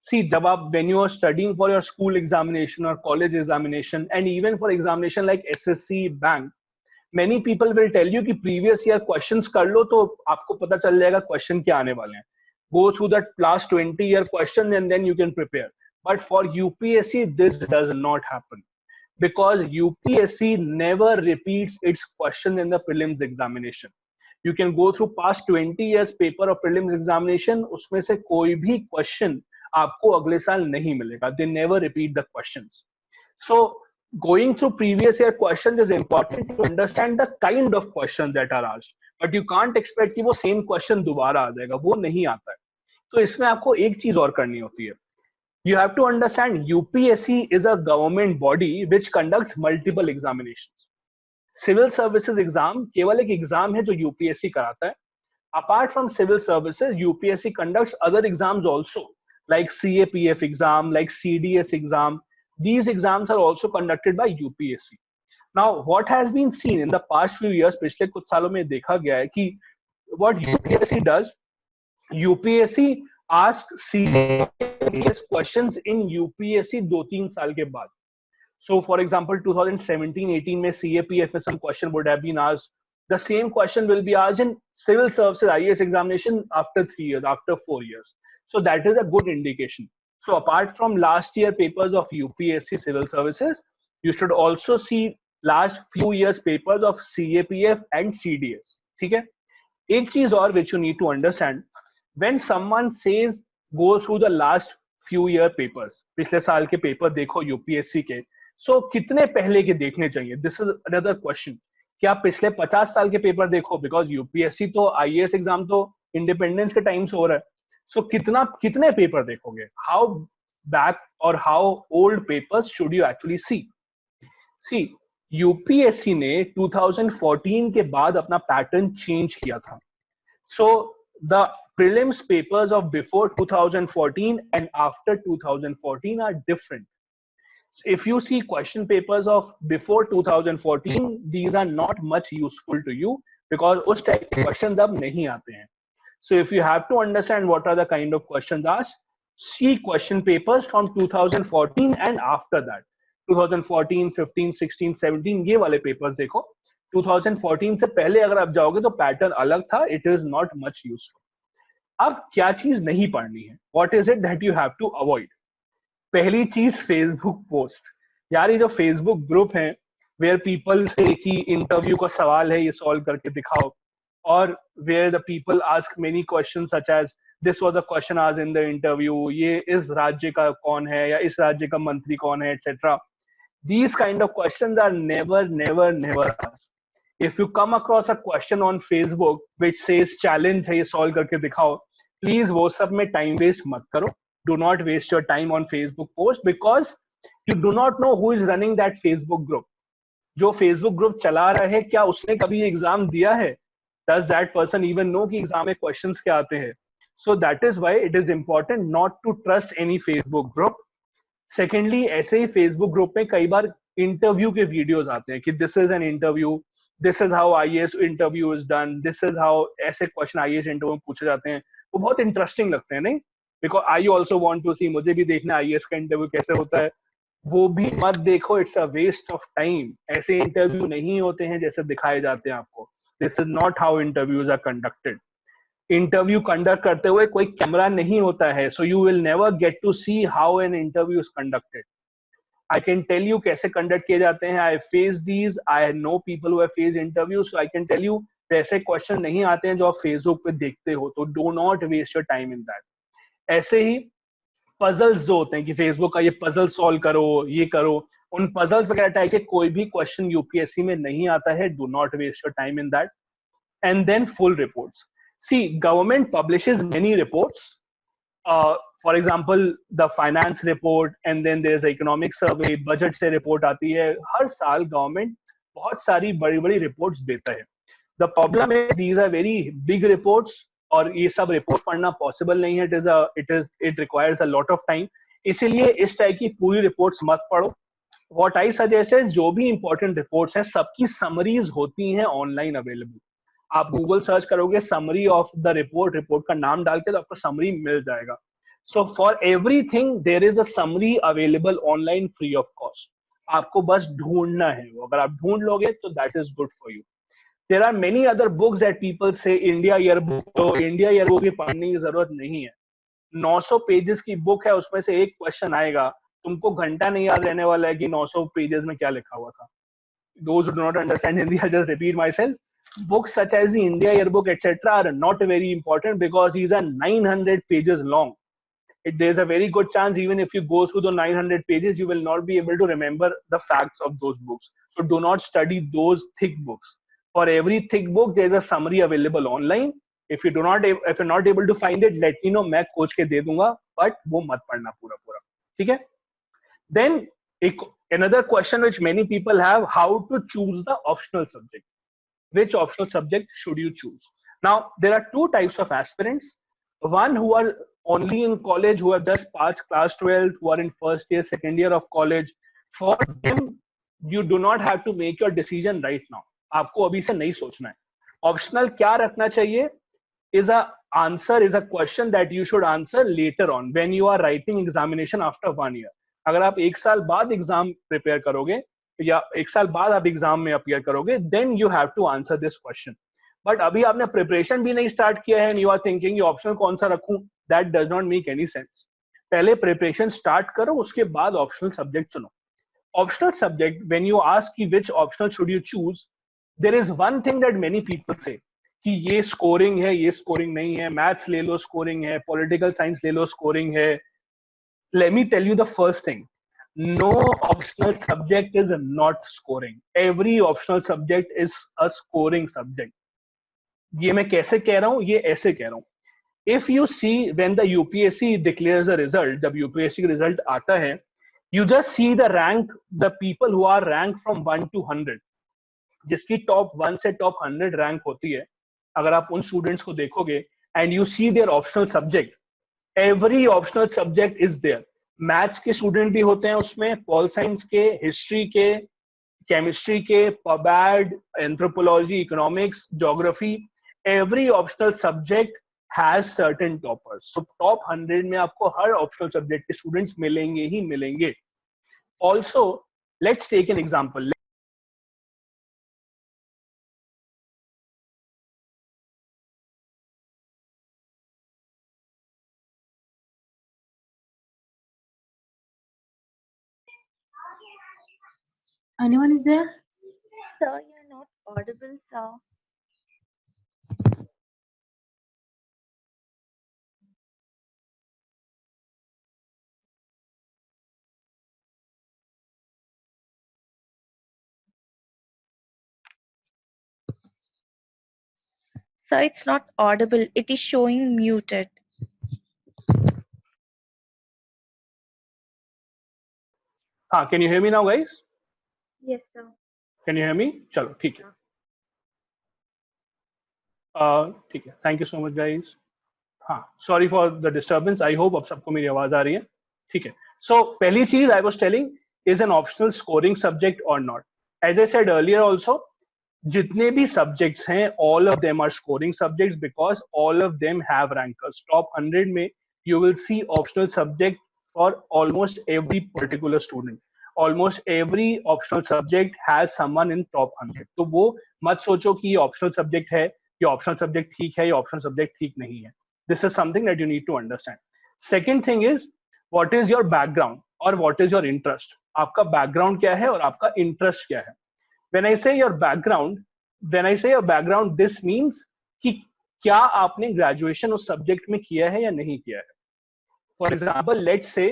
See, जब आप when you are studying for your school examination or college examination and even for examination like SSC, bank, many people will tell you कि previous year questions कर लो तो आपको पता चल जाएगा question क्या आने वाले हैं. Go through that last 20-year question and then you can prepare. But for UPSC, this does not happen because UPSC never repeats its question in the prelims examination. You can go through past 20 years paper of prelims examination. उसमें से कोई भी question आपको अगले साल नहीं मिलेगा. They never repeat the questions. So going through previous year questions is important to understand the kind of questions that are asked. But you can't expect कि वो same question दोबारा आ जाएगा. वो नहीं आता है. तो इसमें आपको एक चीज और करनी होती है. You have to understand UPSC is a government body which conducts multiple examinations. Civil services exam केवल एक एग्जाम है जो UPSC कराता है. Apart from civil services, UPSC conducts other exams also, like CAPF exam, like CDS exam. These exams are also conducted by UPSC. Now, what has been seen in the past few years, पिछले कुछ सालों में देखा गया है कि what UPSC does, UPSC asks CDS questions in UPSC 2-3 साल के बाद. So, for example, 2017-18 में CAPF में some question would have been asked. The same question will be asked in civil services IAS examination after 3 years, after 4 years. So that is a good indication. So apart from last year papers of UPSC civil services, you should also see last few years papers of CAPF and CDS. ठीक है? एक चीज और which you need to understand, when someone says go through the last few year papers, पिछले साल के paper देखो UPSC के, so कितने पहले के देखने चाहिए? This is another question. क्या आप पिछले 50 साल के पेपर देखो? Because UPSC तो IAS एग्जाम तो इंडिपेंडेंस के टाइम से हो रहा है. So कितने पेपर देखोगे? How back or how old papers should you actually see? See, UPSC ने 2014 के बाद अपना पैटर्न चेंज किया था. So the prelims papers of before 2014 and after 2014 are different. If you see question papers of before 2014, these are not much useful to you because उस type के questions अब नहीं आते हैं. So if you have to understand what are the kind of questions asked, see question papers from 2014 and after that. 2014, 15, 16, 17 ये वाले papers देखो. 2014 से पहले अगर आप जाओगे तो पैटर्न अलग था. It is not much useful. अब क्या चीज नहीं पढ़नी है? What is it that you have to avoid? पहली चीज फेसबुक पोस्ट. यार ये जो फेसबुक ग्रुप है वेयर पीपल से कि इंटरव्यू का सवाल है ये सॉल्व करके दिखाओ, और where the people ask many question such as this was a question आज इन द इंटरव्यू, ये इस राज्य का कौन है या इस राज्य का मंत्री कौन है, etcetera. These kind of questions are never asked. If you come across a question on Facebook which says challenge है ये सॉल्व करके दिखाओ, प्लीज वो सब में टाइम वेस्ट मत करो. Do not waste your time on Facebook post because you do not know who is running that Facebook group. जो फेसबुक ग्रुप चला रहा है क्या उसने कभी एग्जाम दिया है? Does that person even know कि एग्जाम में क्वेश्चंस क्या आते हैं? So that is why it is important not to trust any Facebook group. Secondly, ऐसे ही फेसबुक ग्रुप में कई बार इंटरव्यू के वीडियोस आते हैं कि this is an interview, this is how IAS interview is done, this is how, ऐसे question IAS interview में पूछे जाते हैं. वो बहुत इंटरेस्टिंग लगते हैं, नहीं? Because I also want to see, मुझे भी देखना आईएएस का इंटरव्यू कैसे होता है. वो भी मत देखो, it's a waste of time. ऐसे इंटरव्यू नहीं होते हैं जैसे दिखाए जाते हैं आपको. This is not how interviews are conducted. Interview conduct करते हुए कोई कैमरा नहीं होता है, so you will never get to see how an interview is conducted. I can tell you कैसे कंडक्ट किए जाते हैं. I face these, I know people who have face interview, so I can tell you वैसे question नहीं आते हैं जो आप फेसबुक पे देखते हो. तो do not waste your time in that. ऐसे ही पजल्स जो होते हैं कि फेसबुक का ये पजल सॉल्व करो, ये करो, उन पजल्स वगैरह टाइप के कोई भी क्वेश्चन यूपीएससी में नहीं आता है. Do not waste your time in that. And then full reports. See, government publishes many reports. For example, the finance report, and then there's economic survey, budget से report आती है. हर साल government बहुत सारी बड़ी बड़ी reports देता है. The problem is these are very big reports, और ये सब report पढ़ना possible नहीं है. It requires a lot of time. इसीलिए इस टाइप की पूरी reports मत पढ़ो. What I suggest is जो भी important reports हैं सबकी summaries होती हैं online available. आप गूगल सर्च करोगे summary of the report, report का नाम डाल के तो आपको समरी मिल जाएगा. So for everything there is a summary available online free of cost. आपको बस ढूंढना है वो. अगर आप ढूंढ लोगे तो that is good for you. There are many other books that people से इंडिया ईयरबुक, तो इंडिया ईयरबुक की पढ़ने की जरूरत नहीं है. 900 पेजेस की बुक है, उसमें से एक क्वेश्चन आएगा, तुमको घंटा नहीं याद रहने वाला है कि 900 पेजेस में क्या लिखा हुआ था. Those who do not understand Hindi, I just repeat myself. Books such as the India Yearbook, etc., are not very important because these are 900 pages long. There's a very good chance even if you go through the 900 pages, you will not be able to remember the facts of those books. So do not study those thick books. For every thick book, there's a summary available online. If you're not able to find it, let me know. मैं खोज के दे दूंगा, but वो मत पढ़ना पूरा पूरा. ठीक है? Then another question which many people have: how to choose the optional subject? Which optional subject should you choose? Now, there are two types of aspirants. One who are only in college, who have just passed class 12, who are in first year, second year of college. For them, you do not have to make your decision right now. आपको अभी से नहीं सोचना है. Optional क्या रखना चाहिए? Is a answer, is a question that you should answer later on when you are writing examination after 1 year. अगर आप एक साल बाद एग्जाम प्रिपेयर करोगे या एक साल बाद आप एग्जाम में अपियर करोगे, then you have to answer this question. But अभी आपने प्रिपरेशन भी नहीं स्टार्ट किया है एंड यू आर थिंकिंग ये ऑप्शनल कौन सा रखूं, that does not make any sense. पहले प्रिपरेशन स्टार्ट करो, उसके बाद ऑप्शनल सब्जेक्ट चुनो. Optional subject, when you ask कि which optional should you choose, there is one thing that many people say कि ये स्कोरिंग है, ये स्कोरिंग नहीं है. मैथ्स ले लो स्कोरिंग है, पॉलिटिकल साइंस ले लो स्कोरिंग है. Let me tell you the first thing. No optional subject is not scoring. Every optional subject is a scoring subject. ये मैं कैसे कह रहा हूं? ये ऐसे कह रहा हूं. If you see when the UPSC declares a result, जब UPSC का result आता है, you just see the rank, the people who are ranked from 1 to 100. जिसकी top 1 से top 100 रैंक होती है, अगर आप उन स्टूडेंट्स को देखोगे and you see their optional subject, every optional subject is there. Maths के स्टूडेंट भी होते हैं उसमें, पॉल साइंस के, हिस्ट्री के, केमिस्ट्री के, pubad, anthropology, economics, geography. Every optional subject has certain toppers. So top 100 में आपको हर ऑप्शनल सब्जेक्ट के स्टूडेंट्स मिलेंगे ही मिलेंगे. Also let's take an example. Anyone is there? Sir, you're not audible, sir. Sir, it's not audible. It is showing muted. Can you hear me now, guys? Yes, sir. Can you hear me? चलो ठीक है, ठीक है, thank you so much guys. हाँ, sorry for the disturbance, I hope अब सबको मेरी आवाज आ रही है। ठीक है, सो पहली चीज I was telling, is an optional scoring subject और not? As I said earlier also, जितने भी सब्जेक्ट्स हैं all of them are scoring subjects because all of them have rankers. Top 100 में you will see optional subject for almost every particular student. Almost every optional subject has someone in top 100। तो वो मत सोचो कि ये optional subject है, ये optional subject ठीक है, ये ऑप्शनल सब्जेक्ट ठीक नहीं है। This is something that you need to understand. Second thing is, what is your background or what is your interest? आपका background क्या है और आपका interest क्या है? When I say your background, this means कि क्या आपने graduation उस subject में किया है या नहीं किया है. For example, let's say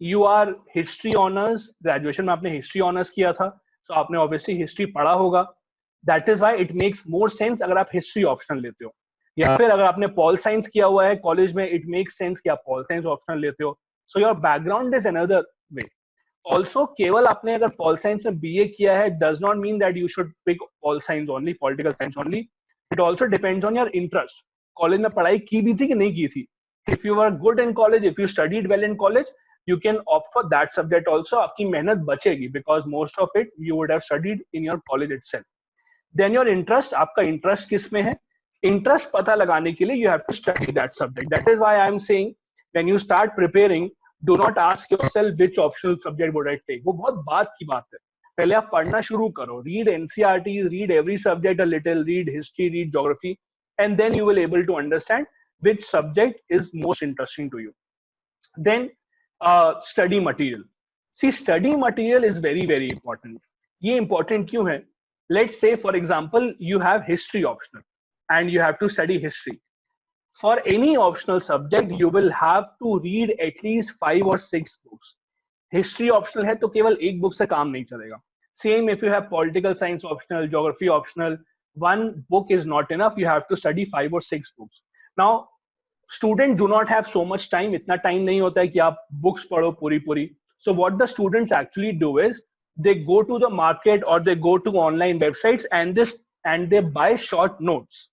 you are history honors, graduation में आपने history honors किया था, so आपने obviously history पढ़ा होगा. That is why it makes more sense अगर आप history optional लेते हो. या फिर अगर आपने पॉल साइंस किया हुआ है कॉलेज में, इट मेक्स सेंस कि आप पॉल साइंस ऑप्शनल लेते हो. So your background is another way. Also केवल आपने अगर पॉल साइंस में बीए किया है does not mean that you should pick pol science only, political science only. It also depends on your interest. College में पढ़ाई की भी थी कि नहीं की थी. If you are good in college, if you studied well in college, you can opt for that subject also. आपकी मेहनत बचेगी because most of it you would have studied in your college itself. Then your interest, आपका interest किस में है? Interest पता लगाने के लिए you have to study that subject. That is why I am saying when you start preparing, do not ask yourself which optional subject would I take. वो बहुत बात की बात है. पहले आप पढ़ना शुरू करो. Read NCERT, read every subject a little, read history, read geography, and then you will able to understand which subject is most interesting to you. Then study material. See, study material is very very important. ये important क्यों है? Let's say for example you have history optional and you have to study history. For any optional subject, you will have to read at least 5 or 6 books. History optional है तो केवल एक book से काम नहीं चलेगा. Same if you have political science optional, geography optional, one book is not enough. You have to study 5 or 6 books. Now, students do not have so much time. इतना time नहीं होता है कि आप books पढ़ो पूरी. So what the students actually do is they go to the market or they go to online websites and they buy short notes.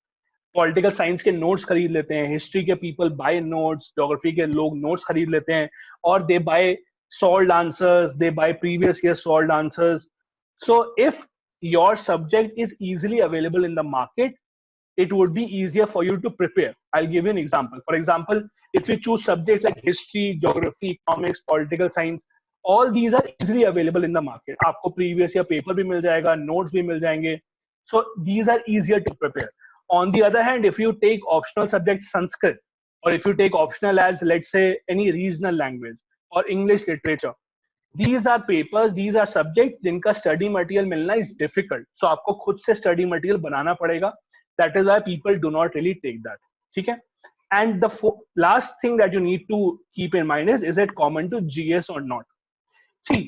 Political science के notes खरीद लेते हैं, हिस्ट्री के पीपल बाय नोट्स, ज्योग्राफी के लोग notes खरीद लेते हैं, और they buy solved answers, they buy previous year solved answers. So if your subject is easily available in the market, it would be easier for you to prepare. I'll give you an example. For example, if you choose subjects like history, geography, economics, political science, all these are easily available in the market. आपको previous year paper भी मिल जाएगा, notes भी मिल जाएंगे. So these are easier to prepare. On the other hand, if you take optional subject Sanskrit, or if you take optional as, let's say, any regional language or English literature, these are papers, these are subjects जिनका study material मिलना is difficult. So आपको खुद से study material बनाना पड़ेगा. That is why people do not really take that. ठीक है? And the last thing that you need to keep in mind is it common to GS or not? See,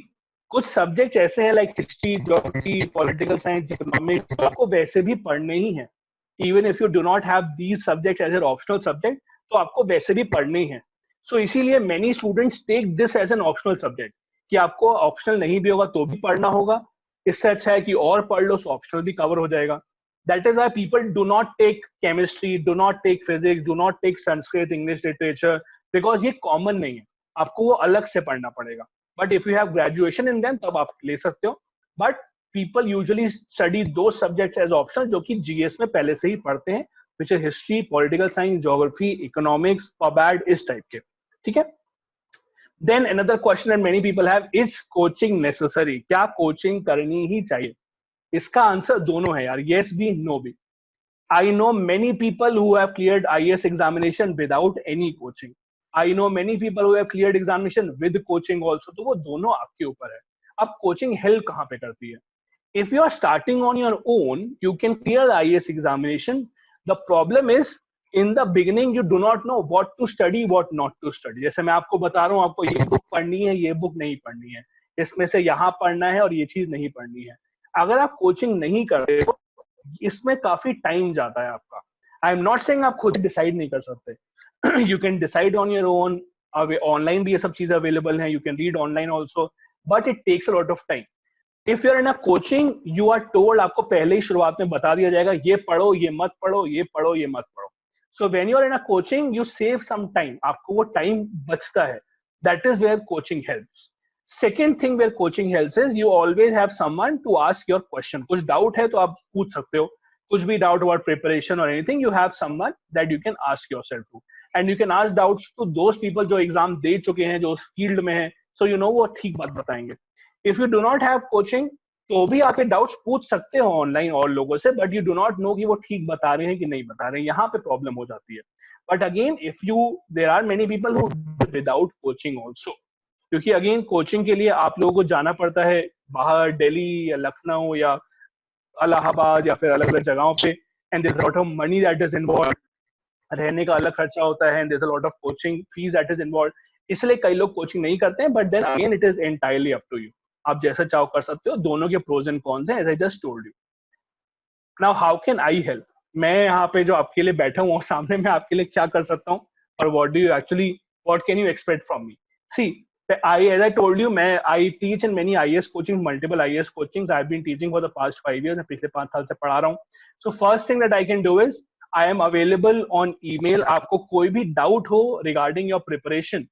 कुछ subject ऐसे हैं like history, geography, political science, economics, आपको वैसे भी पढ़ने ही है. Even if you do not have these subjects as an optional subject, तो आपको वैसे भी पढ़ने ही है. So इसीलिए many students take this as an optional subject कि आपको ऑप्शनल नहीं भी होगा तो भी पढ़ना होगा. इससे अच्छा है कि और पढ़ लो, so ऑप्शनल भी कवर हो जाएगा. That is why people do not take chemistry, do not take physics, do not take Sanskrit, English literature, because ये common नहीं है. आपको वो अलग से पढ़ना पड़ेगा. But if you have graduation in them, तब आप ले सकते हो. But people usually study those subjects as optional जो कि GS में पहले से ही पढ़ते हैं, which is history, political science, geography, economics, PubAd, इस टाइप के. ठीक है? Then another question that many people have is coaching necessary? क्या कोचिंग करनी ही चाहिए? इसका आंसर दोनों है यार, yes भी, no भी. I know many people who have cleared IAS examination without any coaching. I know many people who have cleared examination with coaching also. तो वो दोनों आपके ऊपर है. अब कोचिंग हेल्प कहाँ पे करती है? If you are starting on your own, you can clear the IAS examination. The problem is, in the beginning, you do not know what to study, what not to study. जैसे मैं आपको बता रहा हूँ, आपको ये बुक पढ़नी है, ये बुक नहीं पढ़नी है, इसमें से यहाँ पढ़ना है और ये चीज नहीं पढ़नी है. अगर आप कोचिंग नहीं करते हो, इसमें काफी टाइम जाता है आपका. आई एम नॉट सेइंग आप खुद डिसाइड नहीं कर सकते. You can decide on your own. Online भी ये सब चीजें अवेलेबल हैं, you can read online also, but it takes a lot of time. If you are in a coaching, you are told, आपको पहले ही शुरुआत में बता दिया जाएगा ये पढ़ो, ये मत पढ़ो, ये पढ़ो, ये मत पढ़ो. So when you are in a coaching, you save some time, आपको वो टाइम बचता है. That is where coaching helps. Second thing where coaching helps is you always have someone to ask your question. कुछ doubt है तो आप पूछ सकते हो, कुछ भी डाउट अबाउट प्रिपरेशन और anything, you have someone that you can ask yourself to, and you can ask doubts to those people जो एग्जाम दे चुके हैं, जो उस फील्ड में है, so you know वो ठीक बात बताएंगे. If you do not have coaching, तो भी आप ये डाउट्स पूछ सकते हो ऑनलाइन और लोगों से, but you do not know कि वो ठीक बता रहे हैं कि नहीं बता रहे हैं. यहाँ पे प्रॉब्लम हो जाती है. But again if you, there are many people who without coaching also, क्योंकि अगेन कोचिंग के लिए आप लोगों को जाना पड़ता है बाहर, दिल्ली या लखनऊ या इलाहाबाद या फिर अलग अलग जगहों पे, and there is lot of money that is involve. रहने का अलग खर्चा होता है, and there is a lot of coaching fees that is involve. इसलिए कई लोग कोचिंग नहीं करते हैं. But then again it is entirely up to you, आप जैसा चाहो कर सकते हो. दोनों के प्रोज एंड कॉन्स हैं, as I just told you. Now how can I help? मैं यहाँ पे जो आपके लिए बैठा हूँ सामने, मैं आपके लिए क्या कर सकता हूँ, और what do you actually, what can you expect from me? See, as I told you, I teach in many IAS coaching, multiple IAS coachings. I've been teaching for the past 5 years. मैं पिछले 5 साल से पढ़ा रहा हूँ. So first thing that I can do is I am available on email. आपको कोई भी डाउट हो regarding your preparation,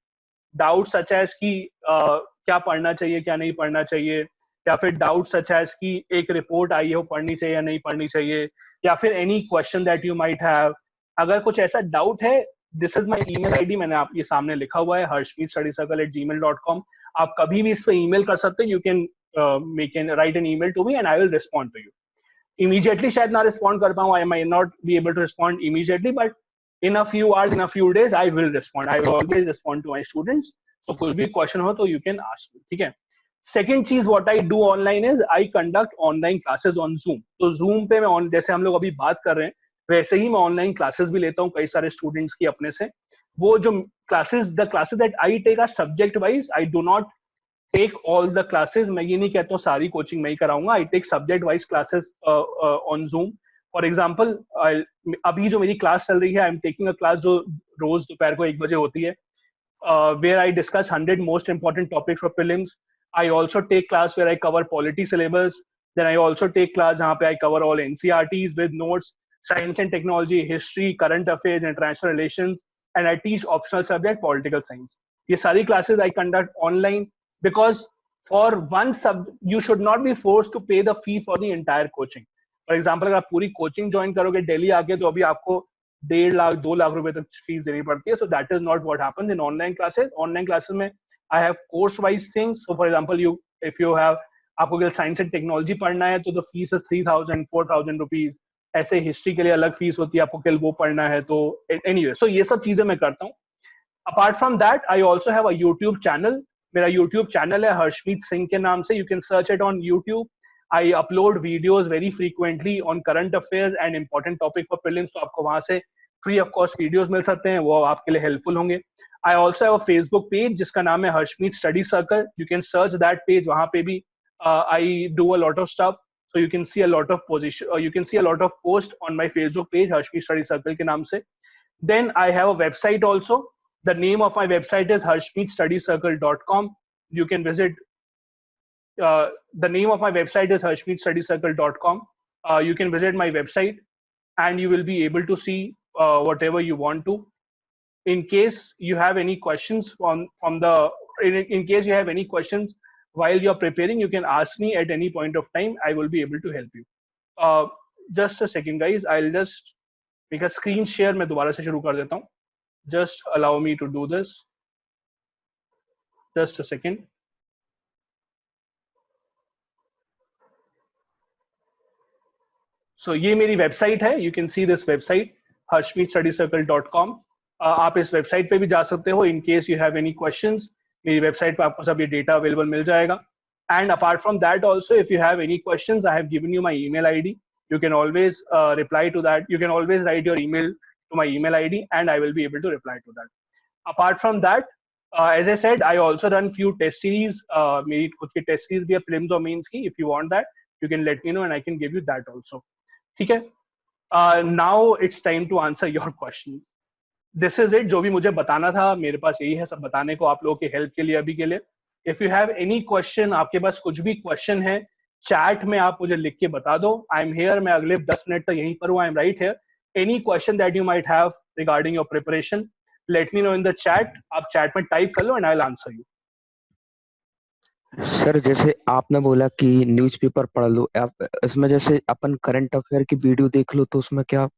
doubt such as कि क्या पढ़ना चाहिए, क्या नहीं पढ़ना चाहिए, या फिर डाउट सच एज कि एक रिपोर्ट आई है वो पढ़नी चाहिए या नहीं पढ़नी चाहिए, या फिर any question that you might have. अगर कुछ ऐसा डाउट है, this is my email ID, मैंने आपके सामने लिखा हुआ है, harshmeetstudycircle@gmail.com. आप कभी भी इस पे ईमेल कर सकते हो. You can write an email to me and I will respond to you immediately. शायद ना रिस्पॉन्ड कर पाऊँ, I may not be able to respond immediately, but in a few hours, in a few days, I will respond. I will always respond to my students. So कुछ भी question हो तो you can ask me. ठीक है. Second चीज what I do online is I conduct online classes on Zoom. तो Zoom पे मैं जैसे हम लोग अभी बात कर रहे हैं, वैसे ही मैं ऑनलाइन क्लासेस भी लेता हूँ कई सारे स्टूडेंट्स की अपने से. वो जो classes, the classes that I take are subject wise. I do not take all the classes. मैं ये नहीं कहता हूँ सारी कोचिंग मैं ही कराऊंगा. I take subject wise classes on Zoom. For example, अभी जो मेरी क्लास चल रही है, I am taking a class जो रोज दोपहर को 1 बजे होती है, where I discuss 100 most important topics for prelims. I also take class where I cover polity syllabus. Then I also take class जहाँ पे I cover all NCERTs with notes, science and technology, history, current affairs, international relations, and I teach optional subject political science. ये सारी classes I conduct online because for one sub you should not be force to pay the fee for the entire coaching. For example, अगर आप पूरी coaching join करोगे दिल्ली आके, तो अभी आपको 1.5 लाख 2 लाख रुपए तक फीस देनी पड़ती है. So that is not what happens in online classes. Online classes में I have course wise things. So for example, if you have, आपको अगर साइंस एंड टेक्नोलॉजी पढ़ना है तो द फीस इज 3,000 4,000 रुपीज. ऐसे हिस्ट्री के लिए अलग फीस होती है, आपको कल वो पढ़ना है तो एनीवे. सो ये सब चीजें मैं करता हूँ. Apart from that, I also have a YouTube channel. मेरा यूट्यूब चैनल है हर्षमीत सिंह के नाम से. You can search it on YouTube. I upload videos very frequently on current affairs and important topic for prelims. तो आपको वहां से free of cost videos मिल सकते हैं, वो आपके लिए helpful होंगे. I also have a Facebook page जिसका नाम है Harshmeet study circle. You can search that page. वहां पे भी I do a lot of stuff. So you can see a lot of position. You can see a lot of posts on my Facebook page Harshmeet study circle के नाम से. Then I have a website also. The name of my website is harshmeetstudycircle.com. You can visit. The name of my website is harshmeetstudycircle.com. You can visit my website and you will be able to see whatever you want to. In case you have any questions in case you have any questions while you're preparing, you can ask me at any point of time. I will be able to help you. Just a second, guys. I'll just make a screen share. मैं दोबारा से शुरू कर देता हूँ. Just allow me to do this. Just a second. So ये मेरी website है. You can see this website harshmeetstudycircle.com. आप इस वेबसाइट पे भी जा सकते हो. In case you have any questions, मेरी वेबसाइट पे आपको सब ये डेटा अवेलेबल मिल जाएगा. And apart from that also, if you have any questions, I have given you my email ID. You can always reply to that. You can always write your email to my email ID and I will be able to reply to that. Apart from that, as I said, I also run few test series. मेरी खुद की test series भी है prelims और mains की. If you want that, you can let me know and I can give you that also. ठीक है. Now it's time to answer your questions. This is it. जो भी मुझे बताना था, मेरे पास यही है सब बताने को आप लोगों के हेल्प के लिए अभी के लिए. If you have any question, आपके पास कुछ भी क्वेश्चन है, चैट में आप मुझे लिख के बता दो. आई एम हियर, मैं अगले 10 मिनट तक यहीं पर हूँ. I am right here. Any question that you might have regarding your preparation, let me know in the chat. आप चैट में टाइप कर लो and I will answer you. Sir जैसे आपने बोला कि न्यूज़पेपर पढ़ लो, आप इसमें जैसे अपन करंट अफेयर की वीडियो देख लो तो उसमें क्या?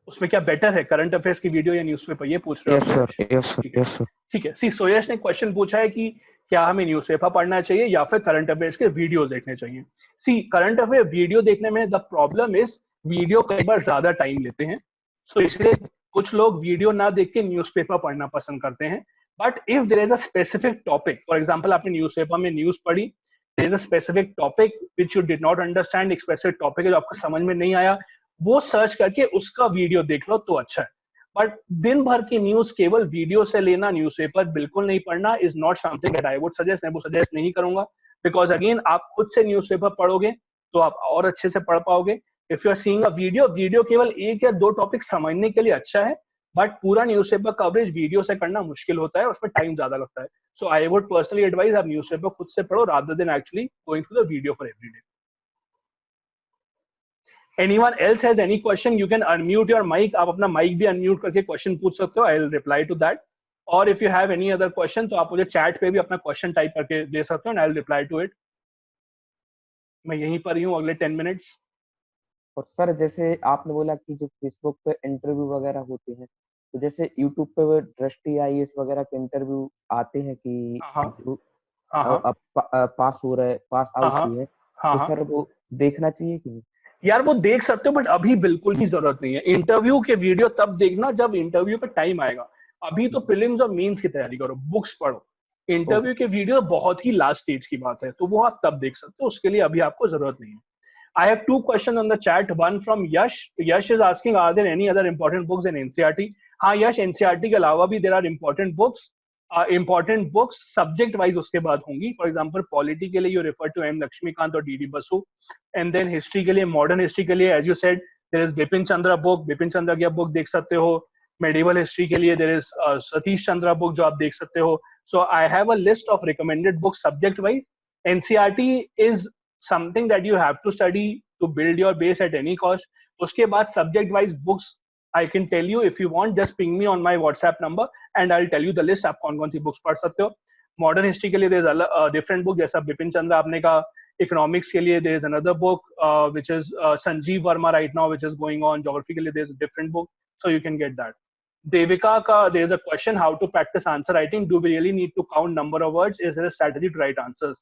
उसमें क्या बेटर है, करंट अफेयर्स की वीडियो या न्यूज़पेपर, ये पूछ रहे हो यस आप? सर, यस सर, ठीक है. Yes sir. ठीक है. सी सोयश ने क्वेश्चन पूछा है कि क्या हमें न्यूज़पेपर पढ़ना चाहिए या फिर करंट अफेयर्स के वीडियोस देखने चाहिए. सी करंट अफेयर वीडियो देखने में द प्रॉब्लम इज वीडियो कई बार ज्यादा टाइम लेते हैं. सो इसलिए कुछ लोग वीडियो ना देख के न्यूज़पेपर पढ़ना पसंद करते हैं. But if there is a specific topic, for example आपने न्यूज़पेपर में न्यूज पढ़ी, there is a specific topic which you did not understand, एक स्पेसिफिक टॉपिक है जो आपको समझ में नहीं आया, वो सर्च करके उसका वीडियो देख लो तो अच्छा है. बट दिन भर की न्यूज केवल वीडियो से लेना, न्यूज़पेपर बिल्कुल नहीं पढ़ना, is not something that I would suggest. मैं वो सजेस्ट नहीं करूंगा, बिकॉज अगेन आप खुद से न्यूज़पेपर पढ़ोगे तो आप और अच्छे से पढ़ पाओगे. If you are seeing a video, video केवल एक या दो टॉपिक समझने के लिए अच्छा है, बट पूरा न्यूज़पेपर कवरेज वीडियो से करना मुश्किल होता है, उसमें टाइम ज्यादा लगता है. So I would personally advise आप न्यूज़पेपर खुद से पढ़ो rather than actually going to the video for every day. Anyone else has any question, you can unmute your mic. आप अपना mic भी unmute करके question पूछ सकते हो. I'll reply to that. और if you have any other question तो आप मुझे chat पे भी अपना question type करके दे सकते हो and I'll reply to it. मैं यहीं पर ही हूँ अगले 10 minutes. और सर जैसे आपने बोला कि जो फेसबुक पे इंटरव्यू वगैरह होते हैं, तो जैसे यूट्यूब पे वो दृष्टि आईएएस वगैरह के इंटरव्यू आते हैं कि हाँ जो हाँ अब पास हो रहे, पास हाँ आउट हाँ हुए हैं, हाँ तो हाँ. सर वो देखना चाहिए कि नहीं? यार वो देख सकते हो बट अभी बिल्कुल भी जरूरत नहीं है. इंटरव्यू के वीडियो तब देखना जब इंटरव्यू पे टाइम आएगा. अभी तो प्रीलिम्स और मेंस की तैयारी करो, बुक्स पढ़ो. इंटरव्यू के वीडियो बहुत ही लास्ट स्टेज की बात है, तो वो आप तब देख सकते हो, उसके लिए अभी आपको जरूरत नहीं है. I have two questions on the chat. One from Yash. Yash is asking, are there any other important books in NCERT? हाँ Yash, NCERT के अलावा भी there are important books. Important books subject wise उसके बाद होंगी. For example, polity के लिए you refer to M. Lakshmikant और D.D. Basu. And then history के लिए, modern history के लिए, as you said, there is Bipin Chandra book. Bipin Chandra की आप book देख सकते हो. Medieval history के लिए there is Satish Chandra book जो आप देख सकते हो. So I have a list of recommended books subject wise. NCERT is something that you have to study to build your base at any cost. उसके बाद subject wise books I can tell you, if you want just ping me on my WhatsApp number and I'll tell you the list आप कौन कौन सी books पढ़ सकते हो. Modern history के लिए there is different book, जैसा बिपिन चंद्र आपने कहा. Economics के लिए there is another book which is Sanjeev Verma right now which is going on. Geography के लिए there is a different book, so you can get that. Devika ka there is a question, how to practice answer writing. Do we really need to count number of words? Is there a strategy to write answers?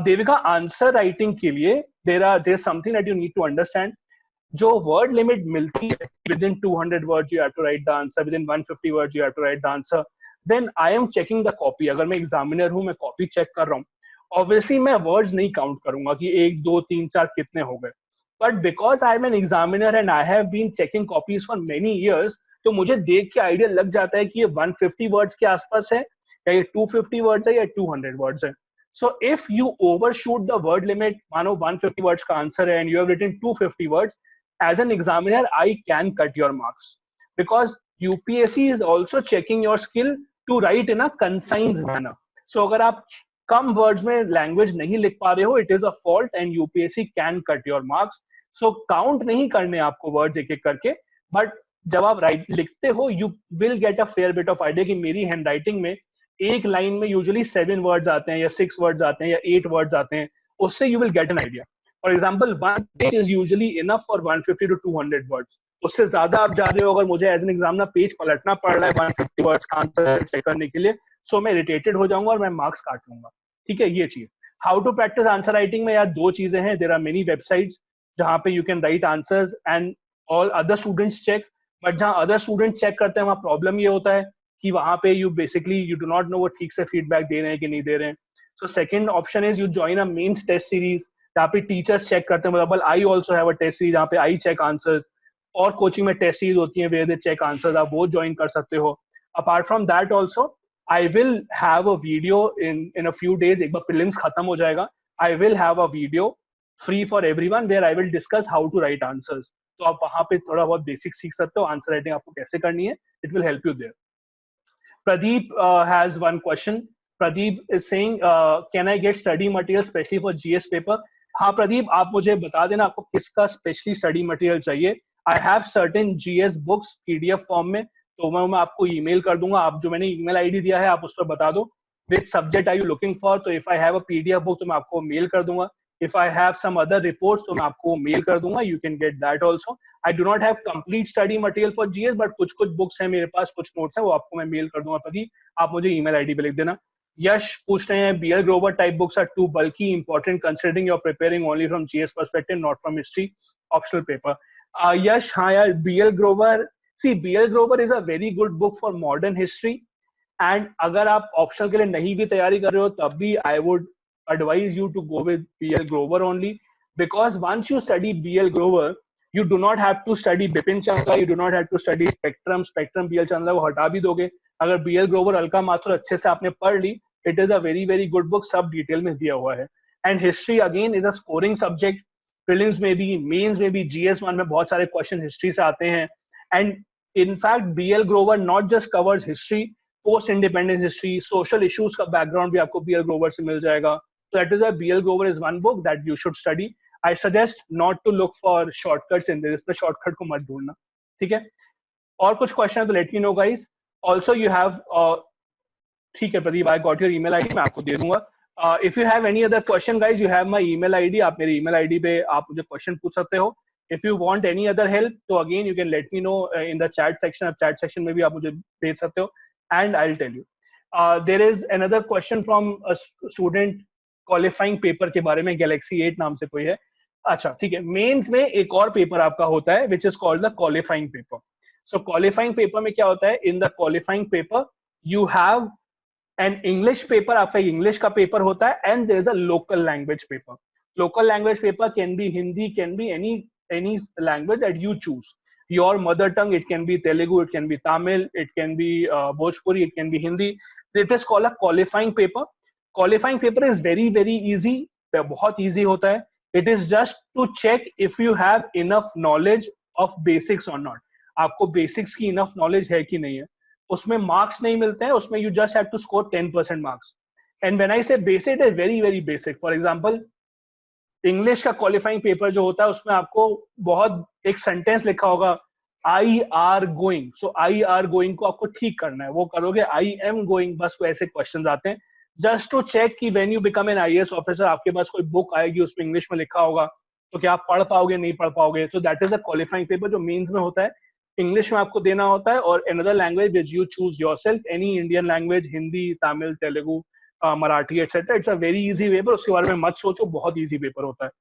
Devika, answer writing के लिए there is something that you need to understand. जो word limit मिलती है, within 200 words you have to write the answer, within 150 words you have to write the answer. Then I am checking the copy. अगर मैं examiner हूं, मैं copy check कर रहा हूँ, ऑब्वियसली मैं वर्ड्स नहीं काउंट करूंगा कि 1 2 3 4 कितने हो गए. But because I am an examiner and I have been checking copies for many years, तो मुझे देख के आइडिया लग जाता है कि ये 150 वर्ड्स के आसपास है या ये 250 वर्ड्स है या 200 वर्ड्स है. So if you overshoot the word limit, मानो 150 words का आंसर है and you have written 250 words, as an examiner, I can cut your marks because UPSC is also checking your skill to write in a concise manner. So अगर आप कम words में language नहीं लिख पा रहे हो, it is a fault and UPSC can cut your marks. So count नहीं करने आपको words एक एक करके, but जब आप लिखते हो, you will get a fair bit of idea कि मेरी handwriting में एक लाइन में यूजुअली 7 वर्ड्स आते हैं या 6 वर्ड्स आते हैं या 8 वर्ड्स आते हैं. उससे you will get an idea. For example, one page is usually enough for 150 to 200 words. उससे ज्यादा आप जा रहे हो, अगर मुझे एज एन एग्जामिनर पेज पलटना पड़ रहा है 150 वर्ड्स का आंसर चेक करने के लिए, सो मैं इरिटेटेड हो जाऊंगा और मैं मार्क्स काट लूंगा. ठीक है, ये चीज. How to practice answer writing में यार दो चीजें हैं. देयर आर मेनी वेबसाइट्स जहां पे you can write answers and all other students check. But जहां अदर स्टूडेंट चेक करते हैं, वहां प्रॉब्लम ये होता है कि वहां पे you basically you do not know वो ठीक से फीडबैक दे रहे हैं कि नहीं दे रहे हैं. So second option is you join a mains test series जहाँ पे टीचर्स चेक करते हैं. मतलब I also have a test series जहाँ पे आई चेक आंसर्स, और कोचिंग में टेस्ट सीरीज होती है वेयर दे चेक आंसर्स, आप वो ज्वाइन कर सकते हो. Apart from that also I will have a video in a few days. एक बार प्रीलिम्स खत्म हो जाएगा, I will have a video free for everyone where I will discuss how to write answers. तो आप वहां पे थोड़ा बहुत बेसिक सीख सकते हो, आंसर राइटिंग आपको कैसे करनी है. It will help you there. Pradeep has one question. Pradeep is saying can I get study material specially for GS paper? हाँ प्रदीप, आप मुझे बता देना आपको किसका स्पेशली स्टडी मटेरियल चाहिए. I have certain GS books PDF form में, तो मैं आपको ईमेल कर दूंगा. आप जो मैंने ईमेल आईडी दिया है आप उस पर बता दो which subject are you looking for. तो if I have a PDF book तो मैं आपको मेल कर दूंगा. If I have some other reports तो मैं आपको मेल कर दूंगा. You can get that also. I do not have complete study material for GS, but कुछ कुछ बुक्स हैं मेरे पास, कुछ नोट्स हैं, वो आपको मैं मेल कर दूंगा. प्रदीप, आप मुझे ईमेल आईडी पे लिख देना. यश पूछ रहे हैं BL Grover type books are too bulky important considering your preparing only from GS perspective not from history optional paper. Yash, हाँ यार, BL Grover, see BL Grover is a very good book for modern history. And अगर आप optional के लिए नहीं भी तैयारी कर रहे हो तब भी I would advise you to go with BL Grover only, because once you study BL Grover you do not have to study Bipin Chandra, you do not have to study Spectrum BL Chandra को हटा भी दोगे. अगर BL Grover Alka Mathur अच्छे से आपने पढ़ ली, it is a very very good book, सब डिटेल में दिया हुआ है. And history again is a scoring subject. Prelims में भी, मेंस में भी, GS1 में बहुत सारे क्वेश्चन हिस्ट्री से आते हैं. And in fact BL Grover not just covers history, post independence history, social issues का बैकग्राउंड भी आपको BL Grover से मिल जाएगा. So that is why BL Grover is one book that you should study. I suggest not to look for shortcuts in this. इसमें shortcut को मत ढूंढना, ठीक है? और कुछ क्वेश्चन है तो let me know guys. Also you have ठीक है Pradeep, I got your email ID, मैं आपको दे दूंगा. If you have any other question guys, you have my email ID. आप मेरे email ID पे आप मुझे question पूछ सकते हो. If you want any other help, तो again you can let me know in the chat section. आप chat section में भी आप मुझे भेज सकते हो and I'll tell you. There is another question from a student qualifying paper के बारे में, गैलेक्सी 8 नाम से कोई है. अच्छा ठीक है, मेंस में एक और पेपर आपका होता है which is called the qualifying paper. So qualifying paper में क्या होता है? In the qualifying paper you have an English paper, आपका इंग्लिश का पेपर होता है, and there is a local language paper. Local language paper can be Hindi, can be any language that you choose. Your mother tongue, it can be Telugu, it can be Tamil, it can be Bhojpuri, it can be Hindi. It is called a qualifying paper. Qualifying paper is very very easy, बहुत easy होता है. It is just to check if you have enough knowledge of basics और not. आपको basics की enough knowledge है कि नहीं है. उसमें मार्क्स नहीं मिलते हैं, उसमें you just have to score 10% marks. And when I say basic, is very very basic. For example English का क्वालिफाइंग पेपर जो होता है उसमें आपको बहुत एक सेंटेंस लिखा होगा I R going. So I R going को आपको ठीक करना है, वो करोगे आई एम गोइंग, बस वैसे क्वेश्चन आते हैं. जस्ट टू चेक कि when you become an IAS officer आपके पास कोई बुक आएगी उसमें इंग्लिश में लिखा होगा तो क्या आप पढ़ पाओगे, नहीं पढ़ पाओगे. सो that is a qualifying paper जो मेंस में होता है. इंग्लिश में आपको देना होता है और another language which you choose yourself, any Indian language, Hindi, Tamil, Telugu, Marathi etcetera. It's a very easy paper, उसके बारे में मत सोचो, बहुत इजी पेपर होता है.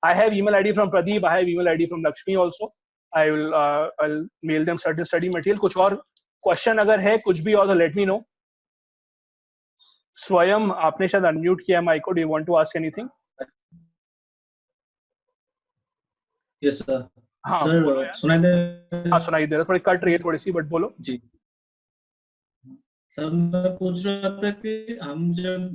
I have email ID from Pradeep, I have email ID from Lakshmi also. I will mail them certain study material. कुछ और क्वेश्चन अगर है कुछ भी और तो लेट मी नो. स्वयं आपने शायद अनम्यूट किया माइक को. Do you want to ask anything? Yes sir. हाँ सर सुनाई दे? हाँ सुनाई दे रहा, थोड़ी कट रही है थोड़ी सी, बट बोलो जी. सर मैं पूछ रहा था कि हम जब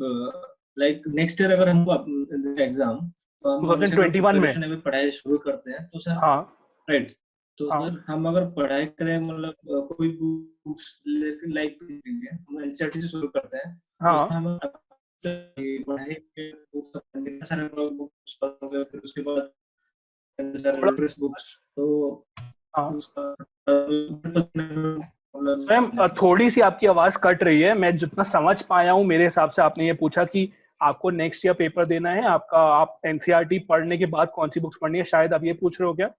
लाइक नेक्स्ट ईयर अगर हमको एग्जाम तो हम 2021 में अभी पढ़ाई शुरू करते हैं तो सर, हाँ राइट, तो हाँ. सर हम अगर पढ़ाई करें मतलब कोई बुक्स लाइक हम एनसीईआरटी से शुरू करते हैं, हाँ तो हम पढ़ाई के सारे बुक्स पढ़ोगे, फिर उसके बाद रेफरेंस बुक्स, तो हाँ. मतलब स्वयं थोड़ी सी आपकी आवाज कट रही है. मैं जितना समझ पाया हूँ मेरे हिसाब से आपने ये पूछा कि आपको नेक्स्ट ईयर पेपर देना है आपका, आप एनसीईआरटी पढ़ने के बाद कौन सी बुक्स पढ़नी है, शायद आप ये पूछ रहे हो क्या?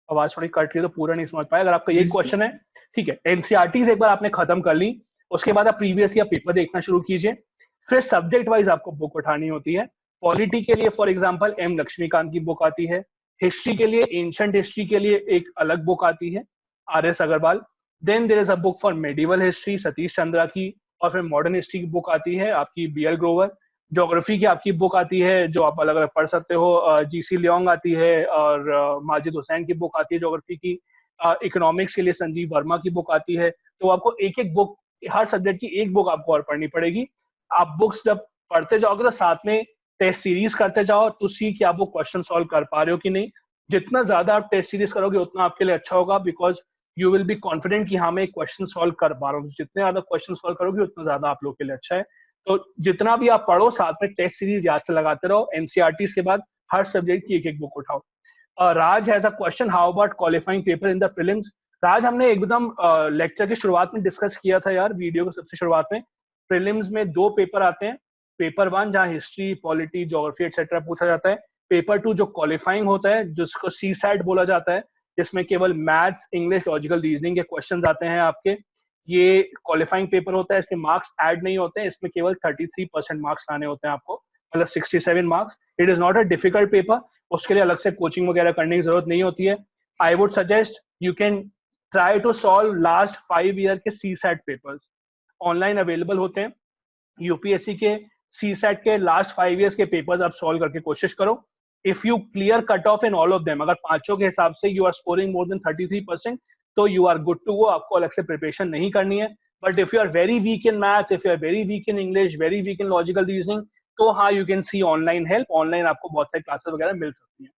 आवाज थोड़ी कट रही है तो पूरा नहीं समझ पाया. अगर आपका ये क्वेश्चन है, ठीक है, एनसीईआरटी एक बार आपने खत्म कर ली, उसके बाद आप प्रीवियस ईयर पेपर देखना शुरू कीजिए. फिर सब्जेक्ट वाइज आपको बुक उठानी होती है. पॉलिटी के लिए फॉर एग्जांपल एम लक्ष्मीकांत की बुक आती है. हिस्ट्री के लिए, एंशिएंट हिस्ट्री के लिए एक अलग बुक आती है, RS Agarwal. Then there is a book for medieval history, Satish Chandra की. और फिर मॉडर्न हिस्ट्री की बुक आती है आपकी BL ग्रोवर. ज्योग्राफी की आपकी बुक आती है जो आप अलग अलग पढ़ सकते हो, GC लियोंग आती है, और माजिद हुसैन की बुक आती है ज्योग्राफी की. इकोनॉमिक्स के लिए संजीव वर्मा की बुक आती है. तो आपको एक एक बुक, हर सब्जेक्ट की एक बुक आपको और पढ़नी पड़ेगी. आप बुक्स जब पढ़ते जाओगे तो साथ में टेस्ट सीरीज करते जाओ टू सी कि आप वो क्वेश्चन सॉल्व कर पा रहे हो कि नहीं. जितना ज्यादा आप टेस्ट सीरीज करोगे उतना आपके लिए अच्छा होगा, because you will be confident कि हाँ मैं एक क्वेश्चन सॉल्व कर पा रहा हूँ। जितने ज्यादा क्वेश्चन सॉल्व करोगे उतना ज्यादा आप लोग के लिए अच्छा है। तो जितना भी आप पढ़ो साथ में टेस्ट सीरीज याद से लगाते रहो। एनसीईआरटी के बाद हर सब्जेक्ट की एक एक बुक उठाओ। Raj has a question, how about qualifying paper in the prelims? Raj, हमने एकदम लेक्चर की शुरुआत में डिस्कस किया था यार, वीडियो की सबसे शुरुआत में। प्रीलिम्स में 2 पेपर आते हैं। पेपर 1 जहाँ हिस्ट्री, पॉलिटी, ज्योग्राफी एक्सेट्रा पूछा जाता है। पेपर 2 जो क्वालिफाइंग होता है, जिसको सीसैट बोला जाता है, जिसमें केवल मैथ्स, इंग्लिश, लॉजिकल रीजनिंग के क्वेश्चन आते हैं आपके। ये क्वालिफाइंग पेपर होता है, इसके मार्क्स ऐड नहीं होते हैं, इसमें केवल 33% मार्क्स लाने होते हैं आपको, मतलब 67 marks. It is not a difficult paper, उसके लिए अलग से कोचिंग वगैरह करने की जरूरत नहीं होती है। I would suggest you can try to solve last 5 year के सीसैट पेपर्स, ऑनलाइन अवेलेबल होते हैं। यूपीएससी के सीसैट के लास्ट 5 ईयर्स के पेपर्स आप सॉल्व करके कोशिश करो। If you clear cut off in all of them, अगर पांचों के हिसाब से you are scoring more than 33%, तो you are good to go, आपको अलग से प्रिपरेशन नहीं करनी है। But if you are very weak in maths, if you are very weak in English, very weak in logical reasoning, तो हाँ you can see online help. Online आपको बहुत सारी क्लासेस वगैरह मिल सकती हैं।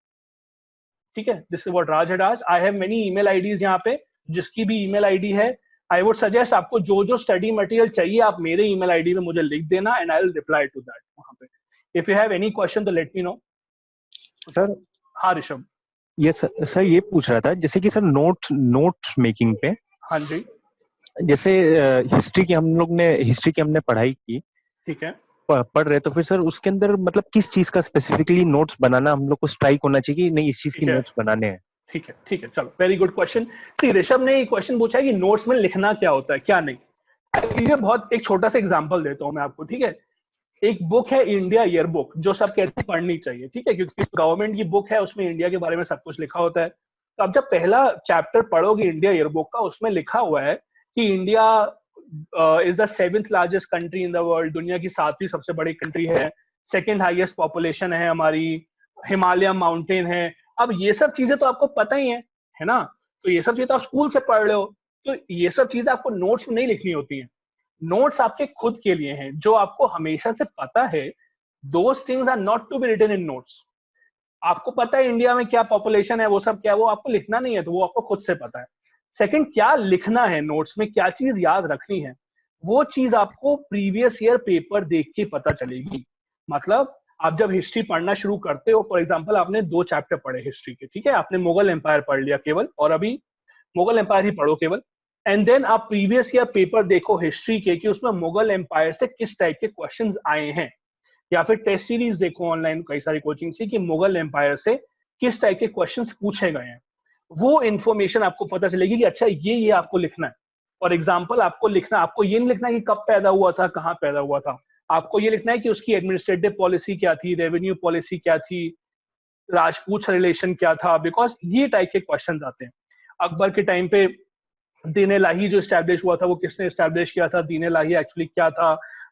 ठीक है, this is what Raj had asked. I have many email IDs यहाँ पे, जिसकी भी ईमेल आईडी है, आई वुड सजेस्ट आपको जो जो स्टडी मटेरियल चाहिए आप मेरे ईमेल आईडी में मुझे लिख देना, and I will reply to that वहां पे। If you have any question तो लेट मी नो। सर हाँ ऋषभ। ये सर ये पूछ रहा था, जैसे कि सर नोट्स मेकिंग पे, हाँ जी। जैसे हिस्ट्री की हमने पढ़ाई की, ठीक है, पढ़ रहे, तो फिर सर उसके अंदर मतलब किस चीज का स्पेसिफिकली नोट्स बनाना हम लोग को स्ट्राइक होना चाहिए कि नहीं इस चीज की नोट्स बनाने हैं? ठीक है, चलो, वेरी गुड क्वेश्चन। सी, ऋषभ ने एक क्वेश्चन पूछा है कि नोट्स में लिखना क्या होता है, क्या नहीं। ये बहुत एक छोटा सा एग्जांपल देता हूं मैं आपको, ठीक है। एक बुक है इंडिया ईयर बुक, जो सब कहते हैं पढ़नी चाहिए, ठीक है, क्योंकि गवर्नमेंट की बुक है, उसमें इंडिया के बारे में सब कुछ लिखा होता है। तो अब जब पहला चैप्टर पढ़ोगे इंडिया ईयर बुक का, उसमें लिखा हुआ है कि India is the 7th largest country in the world, दुनिया की 7वीं सबसे बड़ी कंट्री है, 2nd हाईएस्ट पॉपुलेशन है हमारी, हिमालय माउंटेन है। अब ये सब चीजें तो आपको पता ही है ना, तो ये सब चीजें तो आप स्कूल से पढ़ रहे हो, तो ये सब चीजें आपको नोट्स में नहीं लिखनी होती हैं। नोट्स आपके खुद के लिए हैं, जो आपको हमेशा से पता है। Those things are not to be written in notes. आपको पता है इंडिया में क्या पॉपुलेशन है, वो सब क्या है, वो आपको लिखना नहीं है, तो वो आपको खुद से पता है। सेकंड, क्या लिखना है नोट्स में, क्या चीज याद रखनी है, वो चीज आपको प्रीवियस ईयर पेपर देख के पता चलेगी। मतलब आप जब हिस्ट्री पढ़ना शुरू करते हो, फॉर एग्जाम्पल आपने 2 चैप्टर पढ़े हिस्ट्री के, ठीक है, आपने मुगल एम्पायर पढ़ लिया केवल, और अभी मुगल एम्पायर ही पढ़ो केवल, एंड देन आप प्रीवियस ईयर पेपर देखो हिस्ट्री के कि उसमें मुगल एम्पायर से किस टाइप के क्वेश्चंस आए हैं, या फिर टेस्ट सीरीज देखो ऑनलाइन कई सारी कोचिंग से कि मुगल एम्पायर से किस टाइप के क्वेश्चंस पूछे गए हैं। वो इन्फॉर्मेशन आपको पता चलेगी कि अच्छा ये आपको लिखना है। फॉर एग्जाम्पल आपको ये नहीं लिखना है कि कब पैदा हुआ था, कहाँ पैदा हुआ था, आपको ये लिखना है कि उसकी एडमिनिस्ट्रेटिव पॉलिसी क्या थी, रेवेन्यू पॉलिसी क्या थी, राजपूत रिलेशन क्या था, बिकॉज ये टाइप के क्वेश्चन आते हैं। अकबर के टाइम पे दीन लाही जो स्टैब्लिश हुआ था, वो किसने स्टैब्लिश किया था, दीन लाही एक्चुअली क्या था,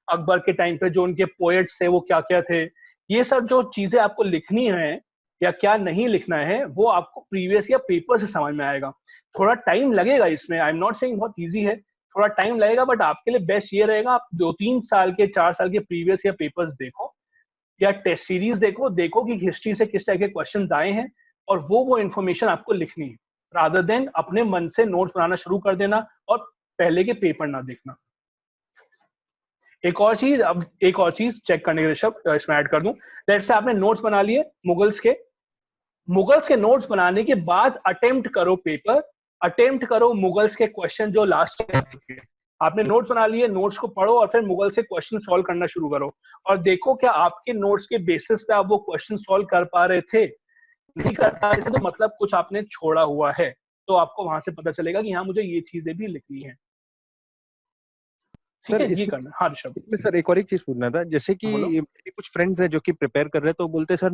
अकबर के टाइम पे जो उनके पोएट्स थे वो क्या क्या थे। ये सब जो चीजें आपको लिखनी है या क्या नहीं लिखना है, वो आपको प्रीवियस या पेपर से समझ में आएगा। थोड़ा टाइम लगेगा इसमें, आई एम नॉट सेइंग बहुत इजी है, थोड़ा टाइम लगेगा, बट आपके लिए बेस्ट ये रहेगा आप 2-3 साल के 4 साल के प्रीवियस या पेपर्स देखो, या टेस्ट सीरीज देखो कि हिस्ट्री से किस तरह के क्वेश्चंस आए हैं, और वो इन्फॉर्मेशन आपको लिखनी है, रादर देन अपने मन से नोट्स बनाना शुरू कर देना और पहले के पेपर ना देखना। एक और चीज चेक करने के लिए इसमें ऐड कर दूं, लेट्स से आपने नोट्स बना लिए मुगल्स के नोट्स बनाने के बाद अटेम्प्ट करो मुगल्स के क्वेश्चन जो लास्ट के आपने नोट्स बना लिए, नोट्स को पढ़ो और फिर मुगल से क्वेश्चन सॉल्व करना शुरू करो, और देखो क्या आपके नोट्स के बेसिस पे आप वो क्वेश्चन सॉल्व कर पा रहे थे। नहीं कर पा रहे थे तो मतलब कुछ आपने छोड़ा हुआ है, तो आपको वहां से पता चलेगा कि हाँ मुझे ये चीजें भी लिखनी है। सर ये करना। हाँ ऋषभ, सर एक और एक चीज पूछना था, जैसे कि मेरे कुछ फ्रेंड्स हैं जो कि प्रिपेयर कर रहे हैं, तो बोलते हैं सर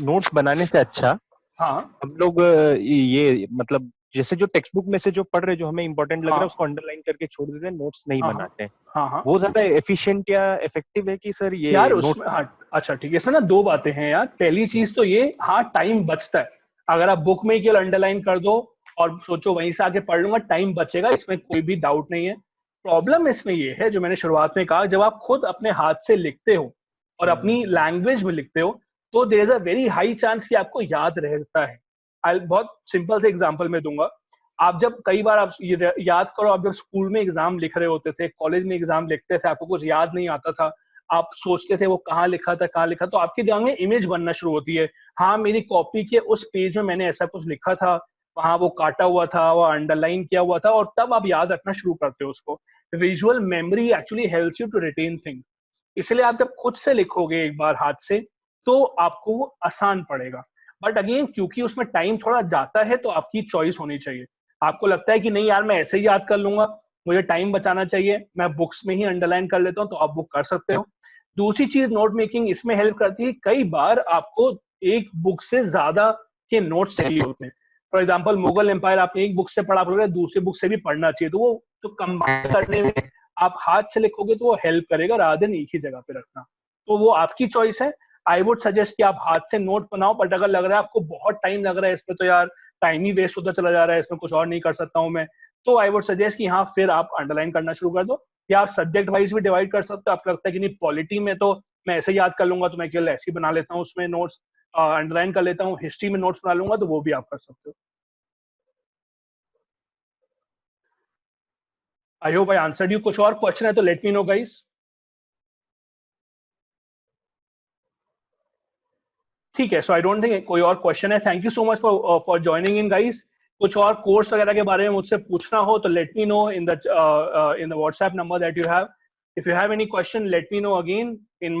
नोट्स बनाने से अच्छा हम लोग ये मतलब जैसे जो टेक्स्ट बुक में से जो पढ़ रहे, जो हमें इंपॉर्टेंट लग रहा है उसको अंडरलाइन करके छोड़ देते हैं, नोट्स नहीं बनाते हैं। वो ज्यादा एफिशिएंट या इफेक्टिव है कि सर ये यार उसमें अच्छा ठीक है, इसमें ना 2 बातें हैं यार। पहली चीज तो ये, टाइम बचता है। अगर आप बुक में केवल अंडरलाइन कर दो और सोचो वहीं से आके पढ़ लूंगा, टाइम बचेगा, इसमें कोई भी डाउट नहीं है। प्रॉब्लम इसमें ये है, जो मैंने शुरुआत में कहा, जब आप खुद अपने हाथ से लिखते हो और अपनी लैंग्वेज में लिखते हो, तो there is a very high chance कि आपको याद रहता है। बहुत सिंपल से एग्जांपल मैं दूंगा। आप जब कई बार आप याद करो, आप जब स्कूल में एग्जाम लिख रहे होते थे, कॉलेज में एग्जाम लिखते थे, आपको कुछ याद नहीं आता था, आप सोचते थे वो कहाँ लिखा था कहाँ लिखा, तो आपके दिमाग में इमेज बनना शुरू होती है, हाँ मेरी कॉपी के उस पेज में मैंने ऐसा कुछ लिखा था, वहां वो काटा हुआ था, वो अंडरलाइन किया हुआ था, और तब आप याद रखना शुरू करते हो उसको। Visual memory actually helps you to retain things. इसलिए आप जब खुद से लिखोगे एक बार हाथ से तो आपको वो आसान पड़ेगा। बट अगेन क्योंकि उसमें टाइम थोड़ा जाता है, तो आपकी चॉइस होनी चाहिए। आपको लगता है कि नहीं यार मैं ऐसे ही याद कर लूंगा, मुझे टाइम बचाना चाहिए, मैं बुक्स में ही अंडरलाइन कर लेता हूँ, तो आप वो कर सकते हो। दूसरी चीज नोट मेकिंग इसमें हेल्प करती है, कई बार आपको एक बुक से ज्यादा के नोट्स चाहिए होते हैं। फॉर एग्जाम्पल मुगल एम्पायर आपने एक बुक से पढ़ा, आप दूसरे बुक से भी पढ़ना चाहिए, तो वो तो कंबाइन करने में आप हाथ से लिखोगे तो वो हेल्प करेगा रादर देन एक ही जगह पे रखना। तो वो आपकी चॉइस है। आई वुड सजेस्ट कि आप हाथ से नोट बनाओ, बट अगर लग रहा है आपको बहुत टाइम लग रहा है इसमें, तो यार टाइम ही वेस्ट होता चला जा रहा है, इसमें कुछ और नहीं कर सकता हूँ मैं, तो आई वुड सजेस्ट कि हाँ फिर आप अंडरलाइन करना शुरू कर दो। या आप सब्जेक्ट वाइज भी डिवाइड कर सकते हो। आपको लगता है कि नहीं पॉलिटी में तो मैं ऐसे याद कर लूंगा, तो मैं केवल ऐसे ही बना लेता हूँ उसमें नोट्स, अंडरलाइन कर लेता हूँ, हिस्ट्री में नोट्स बना लूंगा, तो वो भी आप कर सकते हो। I hope I answered you. कुछ और क्वेश्चन है तो लेट मी नो गाइस। ठीक है, सो आई डोंट थिंक कोई और क्वेश्चन है। Thank you so much for joining in guys. कुछ और कोर्स वगैरह के बारे में मुझसे पूछना हो तो let me know in the WhatsApp number that you have. If you have any question let me know again in